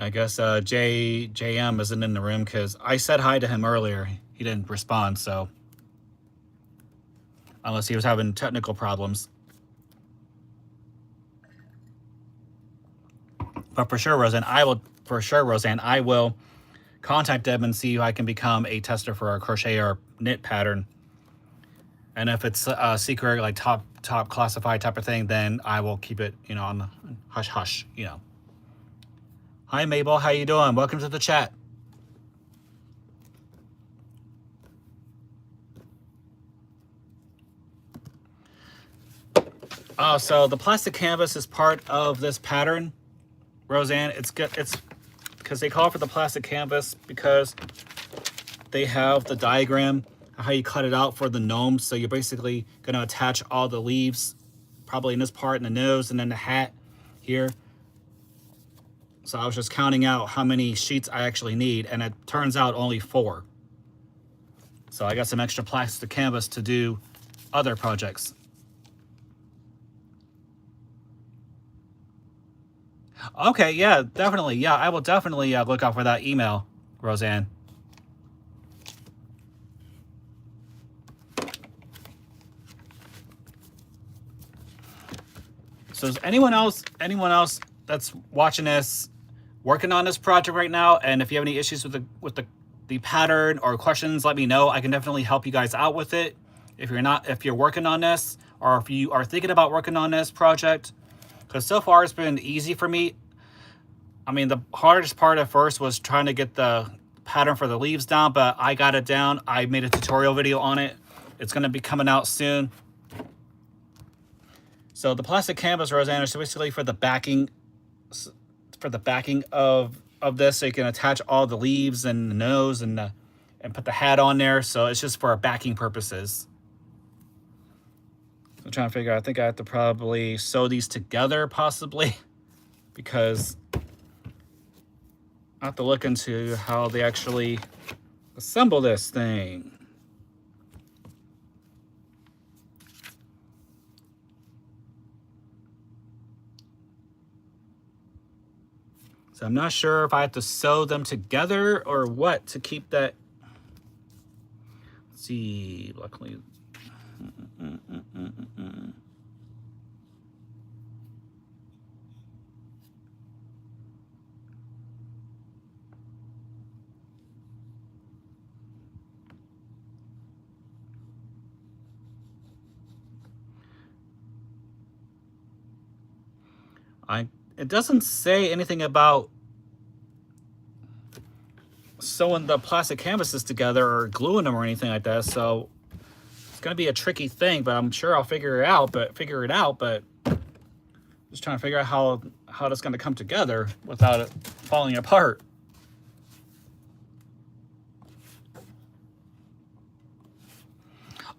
I guess JM isn't in the room, because I said hi to him earlier. He didn't respond, so unless he was having technical problems. But for sure, Roseanne, I will contact them and see if I can become a tester for a crochet or knit pattern. And if it's a secret, like top classified type of thing, then I will keep it, you know, on the hush hush, you know. Hi Mabel, how you doing? Welcome to the chat. So the plastic canvas is part of this pattern, Roseanne. It's good. It's because they call it for the plastic canvas because they have the diagram how you cut it out for the gnomes. So you're basically going to attach all the leaves, probably in this part, and the nose, and then the hat here. So I was just counting out how many sheets I actually need, and it turns out only 4. So I got some extra plastic canvas to do other projects. Okay, yeah, definitely. Yeah, I will definitely look out for that email, Roseanne. So is anyone else that's watching this working on this project right now? And if you have any issues with the pattern or questions, let me know. I can definitely help you guys out with it. If you're working on this, or if you are thinking about working on this project, because so far it's been easy for me. I mean, the hardest part at first was trying to get the pattern for the leaves down, but I got it down. I made a tutorial video on it. It's going to be coming out soon. So the plastic canvas, Roseanne, is basically for the backing of this, so you can attach all the leaves and the nose and put the hat on there. So it's just for backing purposes. I'm trying to figure out, I think I have to probably sew these together possibly, because I have to look into how they actually assemble this thing. So I'm not sure if I have to sew them together or what to keep that. Let's see, luckily. It doesn't say anything about sewing the plastic canvases together or gluing them or anything like that, so it's gonna be a tricky thing, but I'm sure I'll figure it out. But just trying to figure out how that's gonna come together without it falling apart.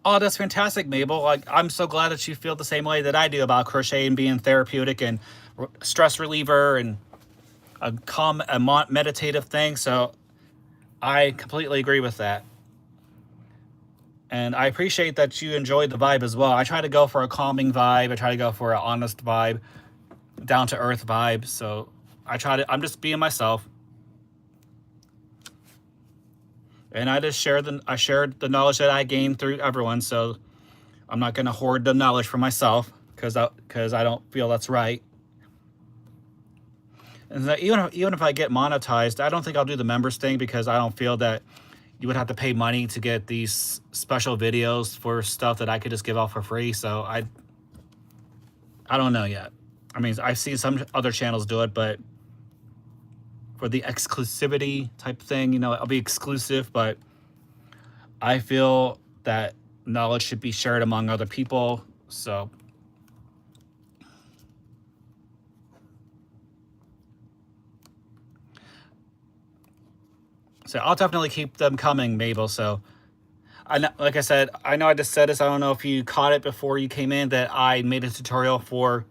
Oh, that's fantastic, Mabel. Like, I'm so glad that you feel the same way that I do about crochet and being therapeutic and stress reliever and a calm and meditative thing. So I completely agree with that. And I appreciate that you enjoyed the vibe as well. I try to go for a calming vibe. I try to go for an honest vibe, down to earth vibe. So I'm just being myself. And I shared the knowledge that I gained through everyone. So I'm not going to hoard the knowledge for myself because I don't feel that's right. And even if I get monetized, I don't think I'll do the members thing, because I don't feel that you would have to pay money to get these special videos for stuff that I could just give out for free. So I don't know yet. I mean, I've seen some other channels do it, but for the exclusivity type thing, you know, I'll be exclusive, but I feel that knowledge should be shared among other people. So I'll definitely keep them coming, Mabel. So like I said, I know I just said this. I don't know if you caught it before you came in, that I made a tutorial for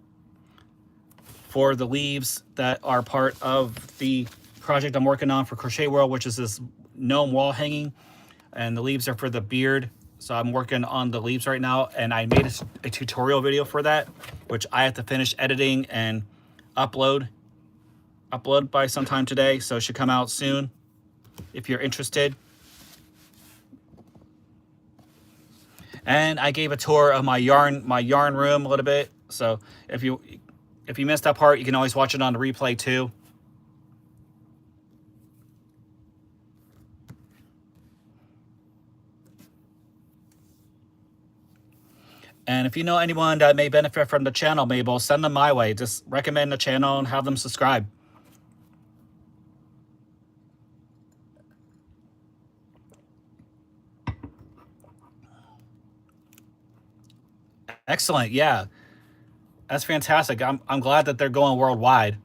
the leaves that are part of the project I'm working on for Crochet World, which is this gnome wall hanging. And the leaves are for the beard. So I'm working on the leaves right now. And I made a tutorial video for that, which I have to finish editing and upload by sometime today. So it should come out soon if you're interested. And I gave a tour of my yarn room a little bit. So if you missed that part, you can always watch it on the replay too. And if you know anyone that may benefit from the channel, Mabel, send them my way. Just recommend the channel and have them subscribe. Excellent. Yeah, that's fantastic. I'm glad that they're going worldwide.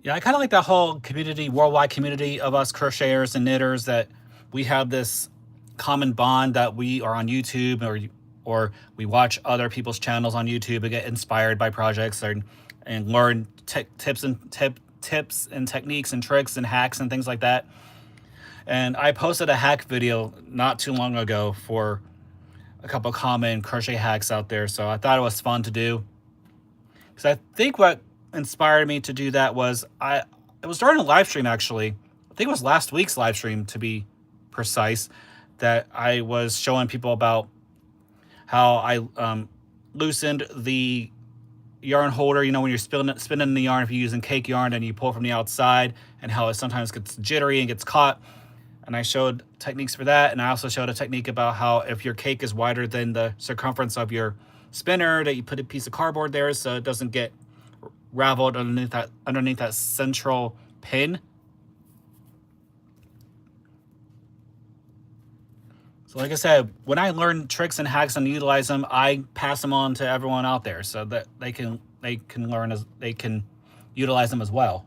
Yeah, I kind of like that whole community, worldwide community of us crocheters and knitters, that we have this common bond, that we are on YouTube, or we watch other people's channels on YouTube and get inspired by projects, and learn tips and techniques and tricks and hacks and things like that. And I posted a hack video not too long ago for a couple common crochet hacks out there, so I thought it was fun to do. Because I think what inspired me to do that was it was during a live stream, actually. I think it was last week's live stream, to be precise, that I was showing people about how I loosened the yarn holder. You know, when you're spinning the yarn, if you're using cake yarn and you pull from the outside, and how it sometimes gets jittery and gets caught. And I showed techniques for that, and I also showed a technique about how if your cake is wider than the circumference of your spinner, that you put a piece of cardboard there so it doesn't get raveled underneath that central pin. So like I said, when I learn tricks and hacks and utilize them, I pass them on to everyone out there so that they can utilize them as well.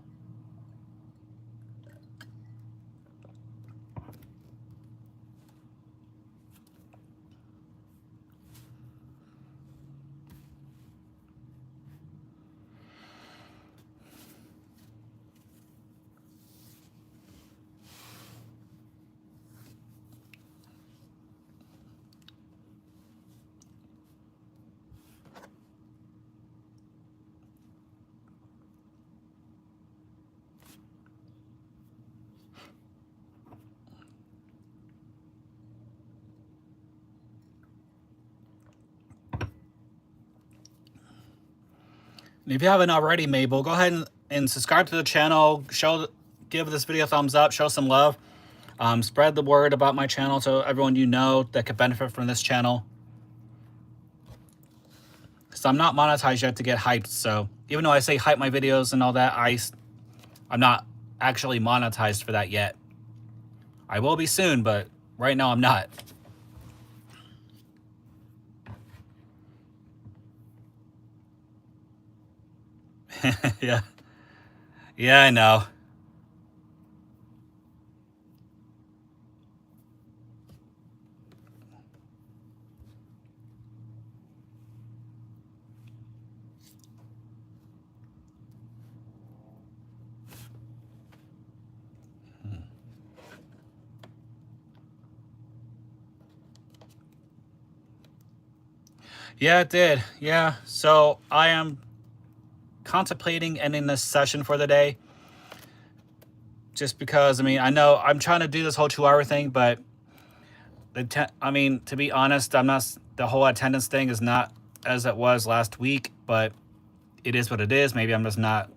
And if you haven't already, Mabel, go ahead and subscribe to the channel. Give this video a thumbs up. Show some love. Spread the word about my channel to everyone you know that could benefit from this channel. So I'm not monetized yet to get hyped. So even though I say hype my videos and all that, I'm not actually monetized for that yet. I will be soon, but right now I'm not. Yeah. Yeah, I know. Yeah, it did. Yeah. So I am contemplating ending this session for the day. Just because, I mean, I know I'm trying to do this whole 2-hour thing, but I mean, to be honest, the whole attendance thing is not as it was last week, but it is what it is. Maybe I'm just not,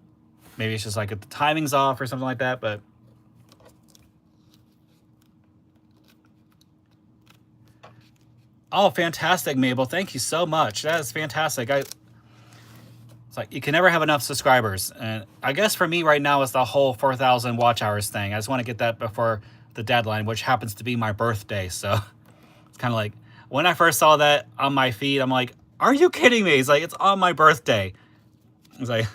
maybe it's just like if the timing's off or something like that, but oh, fantastic, Mabel. Thank you so much. That is fantastic. It's like you can never have enough subscribers. And I guess for me right now, it's the whole 4,000 watch hours thing. I just want to get that before the deadline, which happens to be my birthday. So it's kind of like when I first saw that on my feed, I'm like, are you kidding me? It's like, it's on my birthday. It's like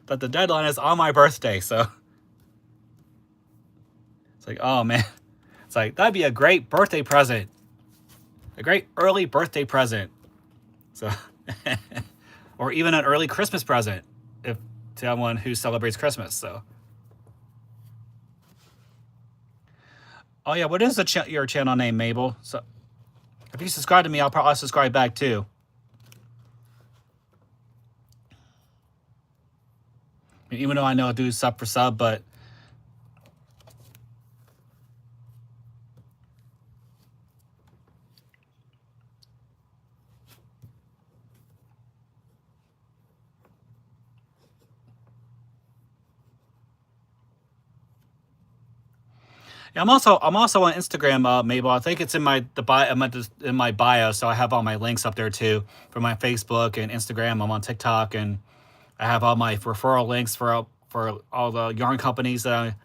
that the deadline is on my birthday, so it's like, oh man, it's like that'd be a great birthday present, a great early birthday present. So, or even an early Christmas present, if to someone who celebrates Christmas. So, oh yeah, what is your channel name, Mabel? So, if you subscribe to me, I'll probably subscribe back too. Even though I know I do sub for sub, but yeah, I'm also on Instagram, Mabel. I think it's in my in my bio, so I have all my links up there too for my Facebook and Instagram. I'm on TikTok, and I have all my referral links for all the yarn companies that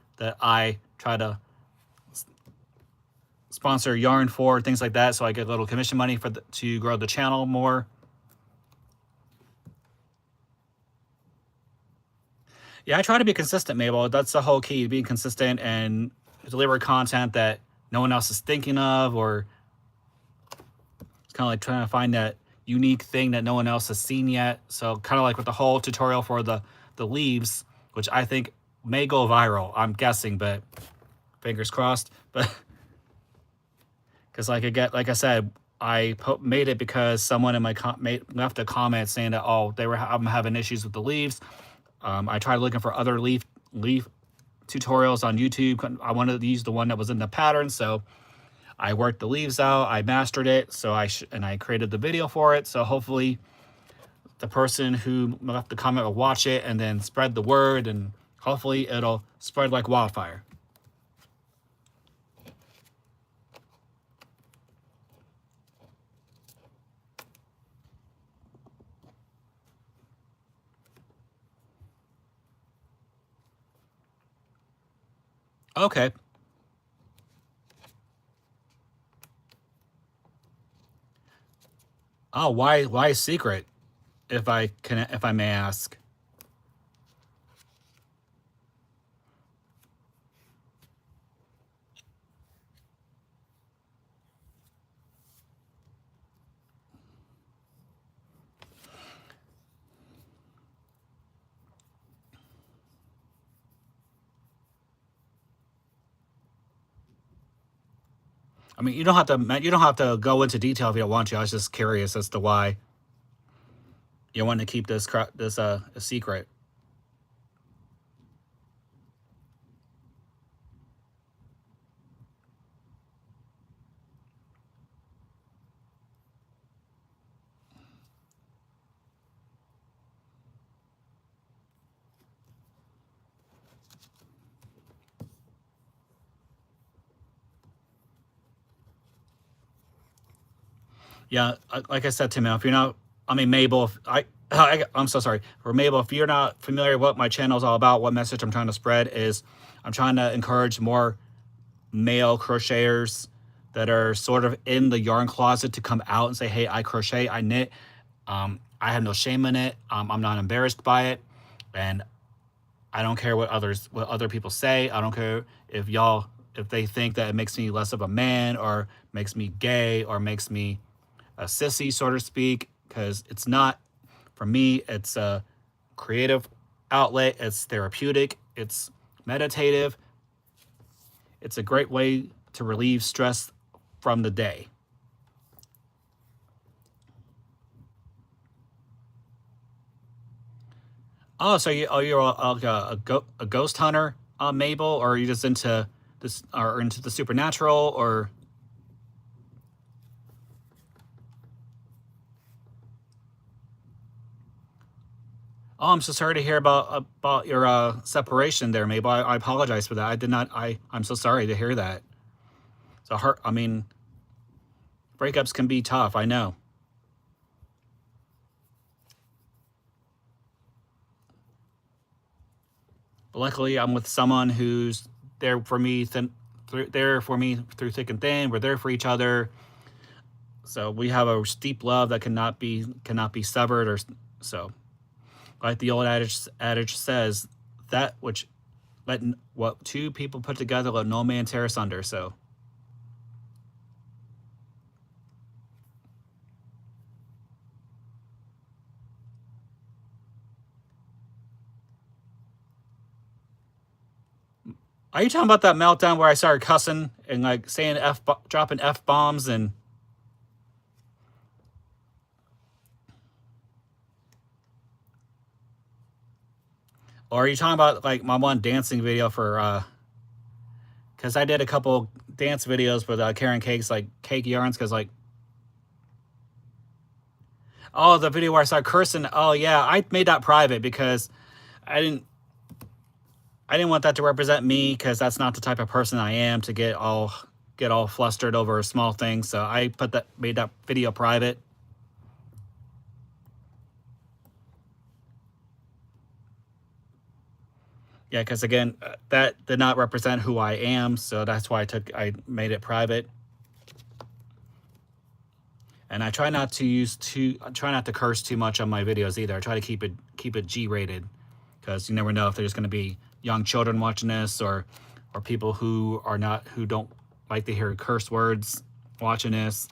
I try to sponsor yarn for, things like that, so I get a little commission money to grow the channel more. Yeah, I try to be consistent, Mabel. That's the whole key, being consistent and deliver content that no one else is thinking of, or it's kind of like trying to find that unique thing that no one else has seen yet. So kind of like with the whole tutorial for the leaves, which I think may go viral, I'm guessing, but fingers crossed. But because like I said, I made it because someone in my left a comment saying that, oh, I'm having issues with the leaves. I tried looking for other leaf tutorials on YouTube. I wanted to use the one that was in the pattern, so I worked the leaves out. I mastered it, so I created the video for it. So hopefully, the person who left the comment will watch it and then spread the word, and hopefully it'll spread like wildfire. Okay. Oh, why secret? If I may ask. I mean, you don't have to go into detail if you don't want to. I was just curious as to why you want to keep this a secret. Yeah, like I said, Tim, if you're not, I mean, Mabel, I'm so sorry. For Mabel, if you're not familiar with what my channel is all about, what message I'm trying to spread is I'm trying to encourage more male crocheters that are sort of in the yarn closet to come out and say, hey, I crochet, I knit. I have no shame in it. I'm not embarrassed by it. And I don't care what other people say. I don't care if they think that it makes me less of a man or makes me gay or makes me a sissy, so to speak, because it's not. For me, it's a creative outlet. It's therapeutic. It's meditative. It's a great way to relieve stress from the day. Oh, so you're a ghost hunter, Mabel, or are you just into this, or into the supernatural, or? Oh, I'm so sorry to hear about your separation there, Mabel. I apologize for that. I did not. I'm so sorry to hear that. So I mean, breakups can be tough. I know. But luckily, I'm with someone who's there for me. There for me through thick and thin. We're there for each other. So we have a deep love that cannot be severed, or so. Like the old adage says, that which what two people put together, let no man tear asunder. So. Are you talking about that meltdown where I started cussing and like saying dropping F-bombs and... Or are you talking about like my one dancing video for because I did a couple dance videos with Karen Cake's like cake yarns, because like, oh, the video where I started cursing. Oh yeah, I made that private because I didn't want that to represent me, because that's not the type of person I am to get all flustered over small things. So I made that video private. Yeah, because again, that did not represent who I am, so that's why I made it private. And I try not to curse too much on my videos either. I try to keep it G-rated, because you never know if there's going to be young children watching this, or people who don't like to hear curse words watching this.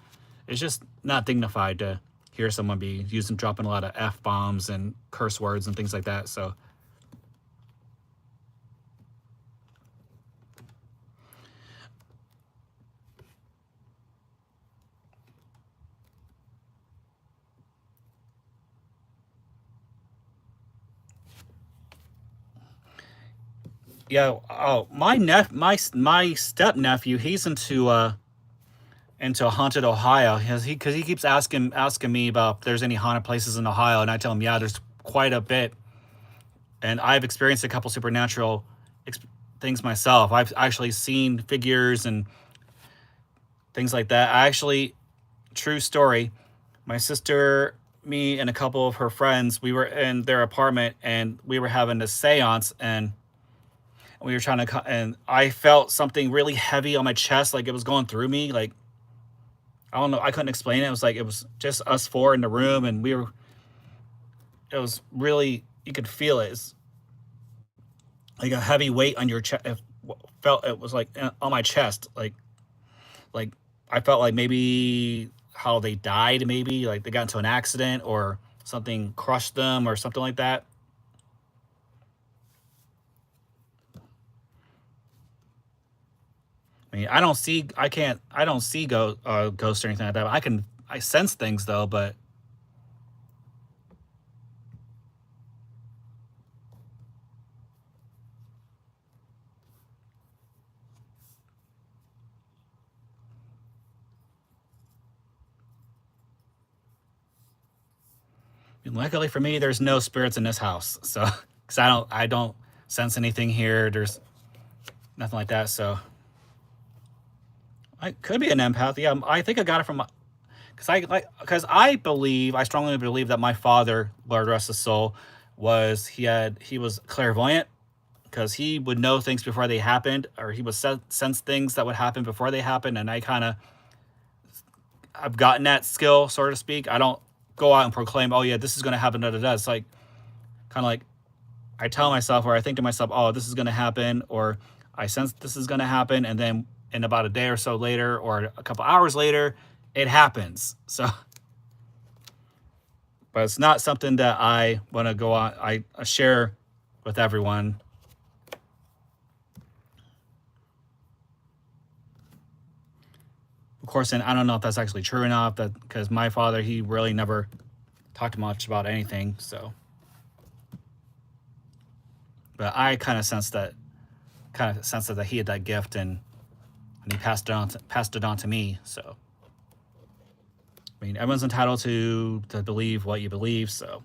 It's just not dignified to hear someone be dropping a lot of F-bombs and curse words and things like that. So. Yeah. Oh, my step nephew, he's into haunted Ohio. Because he keeps asking me about if there's any haunted places in Ohio, and I tell him, yeah, there's quite a bit. And I've experienced a couple supernatural things myself. I've actually seen figures and things like that. True story, my sister, me, and a couple of her friends, we were in their apartment and we were having a seance, and we were trying to, and I felt something really heavy on my chest, like it was going through me. Like, I don't know, I couldn't explain it. It was like, it was just us four in the room, and it was really, you could feel it. It's like a heavy weight on your chest. It was like on my chest. Like I felt like maybe how they died, maybe like they got into an accident or something crushed them or something like that. I mean, I don't see ghosts or anything like that. I sense things though, but luckily for me, there's no spirits in this house. So, because I don't sense anything here. There's nothing like that. So, I could be an empath. Yeah, I think I got it from because I strongly believe that my father, Lord rest his soul, he was clairvoyant, because he would know things before they happened, or he would sense things that would happen before they happened. And I've gotten that skill, so to speak. I don't go out and proclaim, oh yeah, this is going to happen. It's like kind of like I tell myself, or I think to myself, oh, this is going to happen, or I sense this is going to happen, and then in about a day or so later, or a couple hours later, it happens. So, but it's not something that I want to go on. I share with everyone. Of course, and I don't know if that's actually true or not, because my father, he really never talked much about anything. So, but I kind of sensed that he had that gift, and he passed it on to me. So, I mean, everyone's entitled to believe what you believe. So,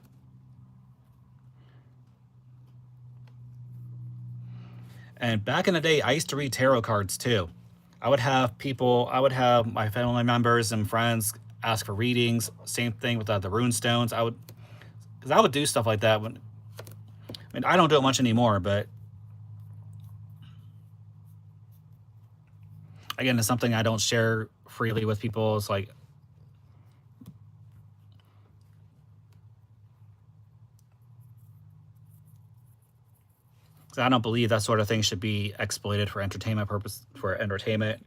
and back in the day, I used to read tarot cards too. I would have my family members and friends ask for readings. Same thing with the rune stones. I would do stuff like that I don't do it much anymore, but again, it's something I don't share freely with people. It's like, 'Cause I don't believe that sort of thing should be exploited for entertainment purpose, for entertainment.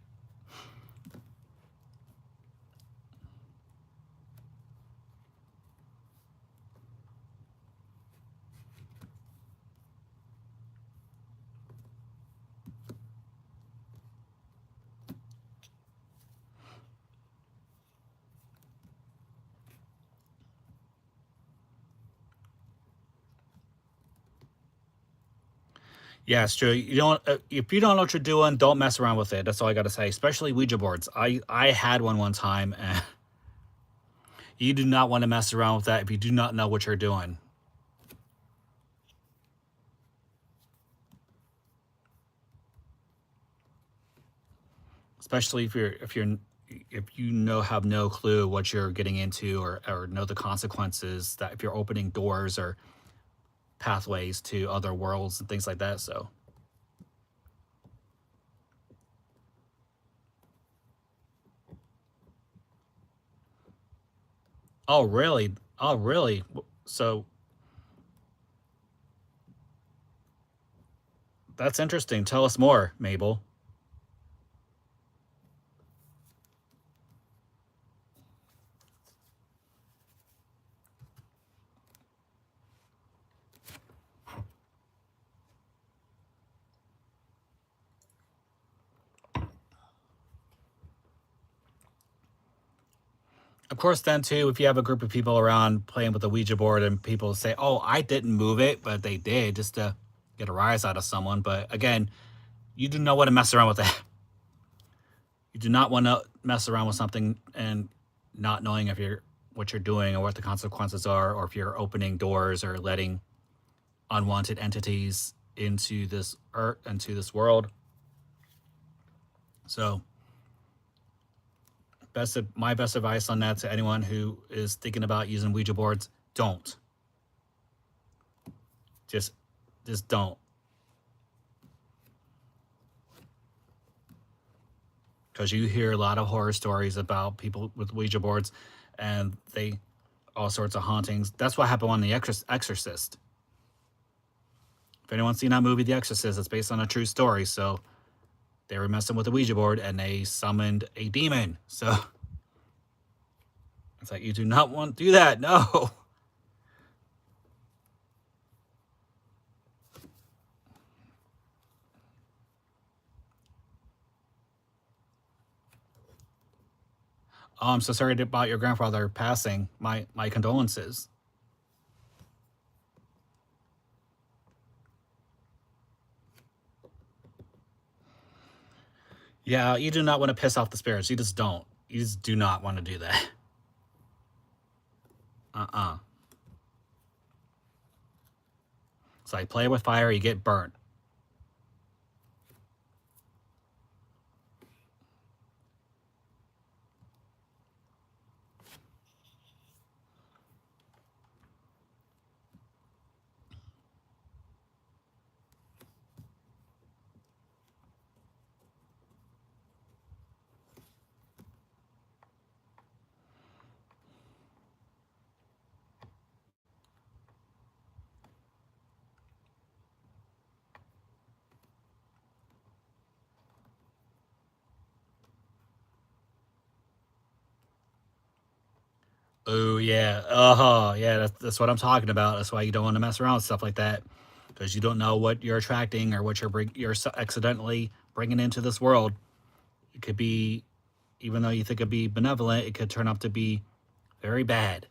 Yeah, it's true. You don't if you don't know what you're doing, don't mess around with it. That's all I got to say. Especially Ouija boards. I had one time, and you do not want to mess around with that if you do not know what you're doing. Especially if you know have no clue what you're getting into, or know the consequences that if you're opening doors or pathways to other worlds and things like that. So, oh really? Oh really? So that's interesting. Tell us more, Mabel. Of course, then too, if you have a group of people around playing with the Ouija board and people say, "Oh, I didn't move it," but they did, just to get a rise out of someone. But again, you do not want to mess around with that. You do not want to mess around with something and not knowing if you're what you're doing or what the consequences are, or if you're opening doors or letting unwanted entities into this earth, into this world. So, my best advice on that to anyone who is thinking about using Ouija boards: don't. Just, just don't. Because you hear a lot of horror stories about people with Ouija boards, and they all sorts of hauntings. That's what happened on The Exorcist. If anyone's seen that movie, The Exorcist, it's based on a true story. So they were messing with the Ouija board and they summoned a demon. So it's like, you do not want to do that. No. Oh, I'm so sorry about your grandfather passing. My condolences. Yeah, you do not want to piss off the spirits. You just don't. You just do not want to do that. Uh-uh. It's like, play with fire, you get burnt. Oh yeah. Yeah, that's what I'm talking about. That's why you don't want to mess around with stuff like that, because you don't know what you're attracting or what you're accidentally bringing into this world. It could be, even though you think it'd be benevolent, it could turn out to be very bad.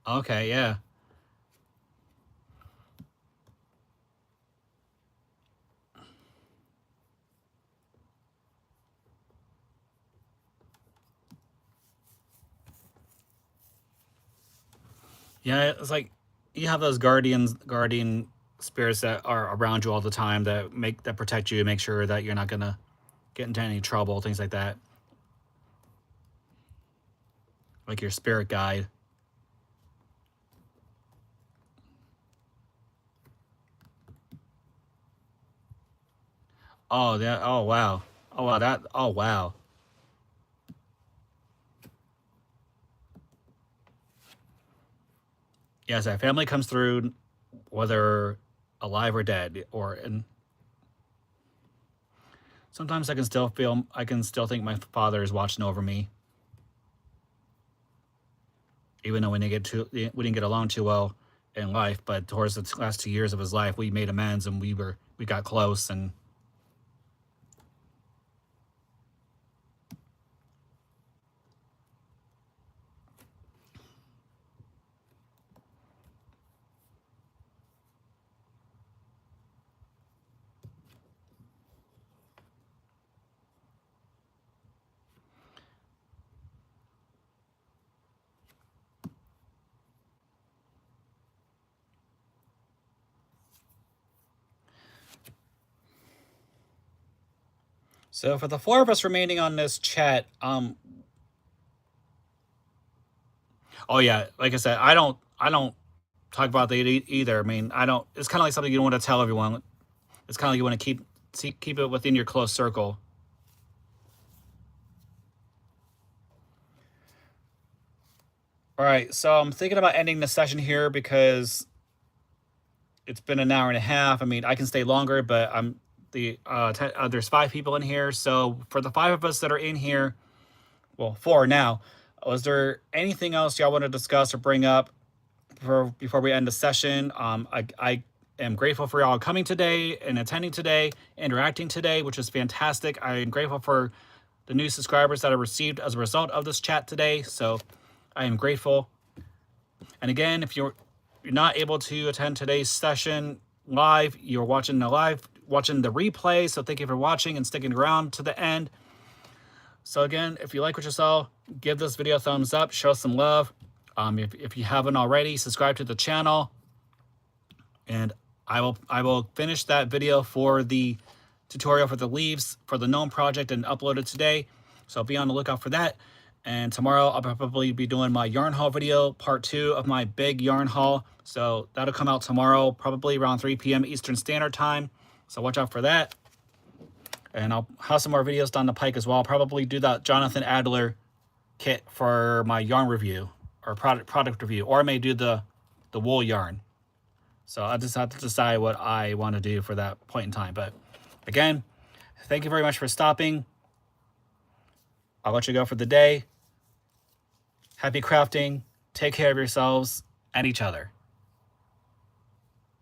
Okay, yeah. Yeah, it's like you have those guardian spirits that are around you all the time that protect you, make sure that you're not gonna get into any trouble, things like that. Like your spirit guide. Oh, that. Oh, wow. Oh, wow. That. Oh, wow. Yes, that family comes through, whether alive or dead, and sometimes I can still think my father is watching over me, even though we didn't get along too well in life. But towards the last 2 years of his life, we made amends and we got close. And so for the four of us remaining on this chat, oh yeah, like I said, I don't talk about that either. I mean, I don't. It's kind of like something you don't want to tell everyone. It's kind of like you want to keep it within your close circle. All right, so I'm thinking about ending the session here because it's been an hour and a half. I mean, I can stay longer, but there's 5 people in here. So for the 5 of us that are in here, well, 4 now. Was there anything else y'all want to discuss or bring up before we end the session? I am grateful for y'all coming today and attending today, interacting today, which is fantastic. I am grateful for the new subscribers that I received as a result of this chat today. So I am grateful. And again, if you're not able to attend today's session live, you're watching the replay. So thank you for watching and sticking around to the end. So again, if you like what you saw, give this video a thumbs up, show some love. If you haven't already, subscribe to the channel. And I will finish that video for the tutorial for the leaves for the gnome project and upload it today. So be on the lookout for that. And tomorrow I'll probably be doing my yarn haul video, part 2 of my big yarn haul. So that'll come out tomorrow, probably around 3 p.m. Eastern Standard Time. So watch out for that. And I'll have some more videos down the pike as well. I'll probably do that Jonathan Adler kit for my yarn review or product review, or I may do the wool yarn. So I just have to decide what I want to do for that point in time. But again, thank you very much for stopping. I'll let you go for the day. Happy crafting. Take care of yourselves and each other.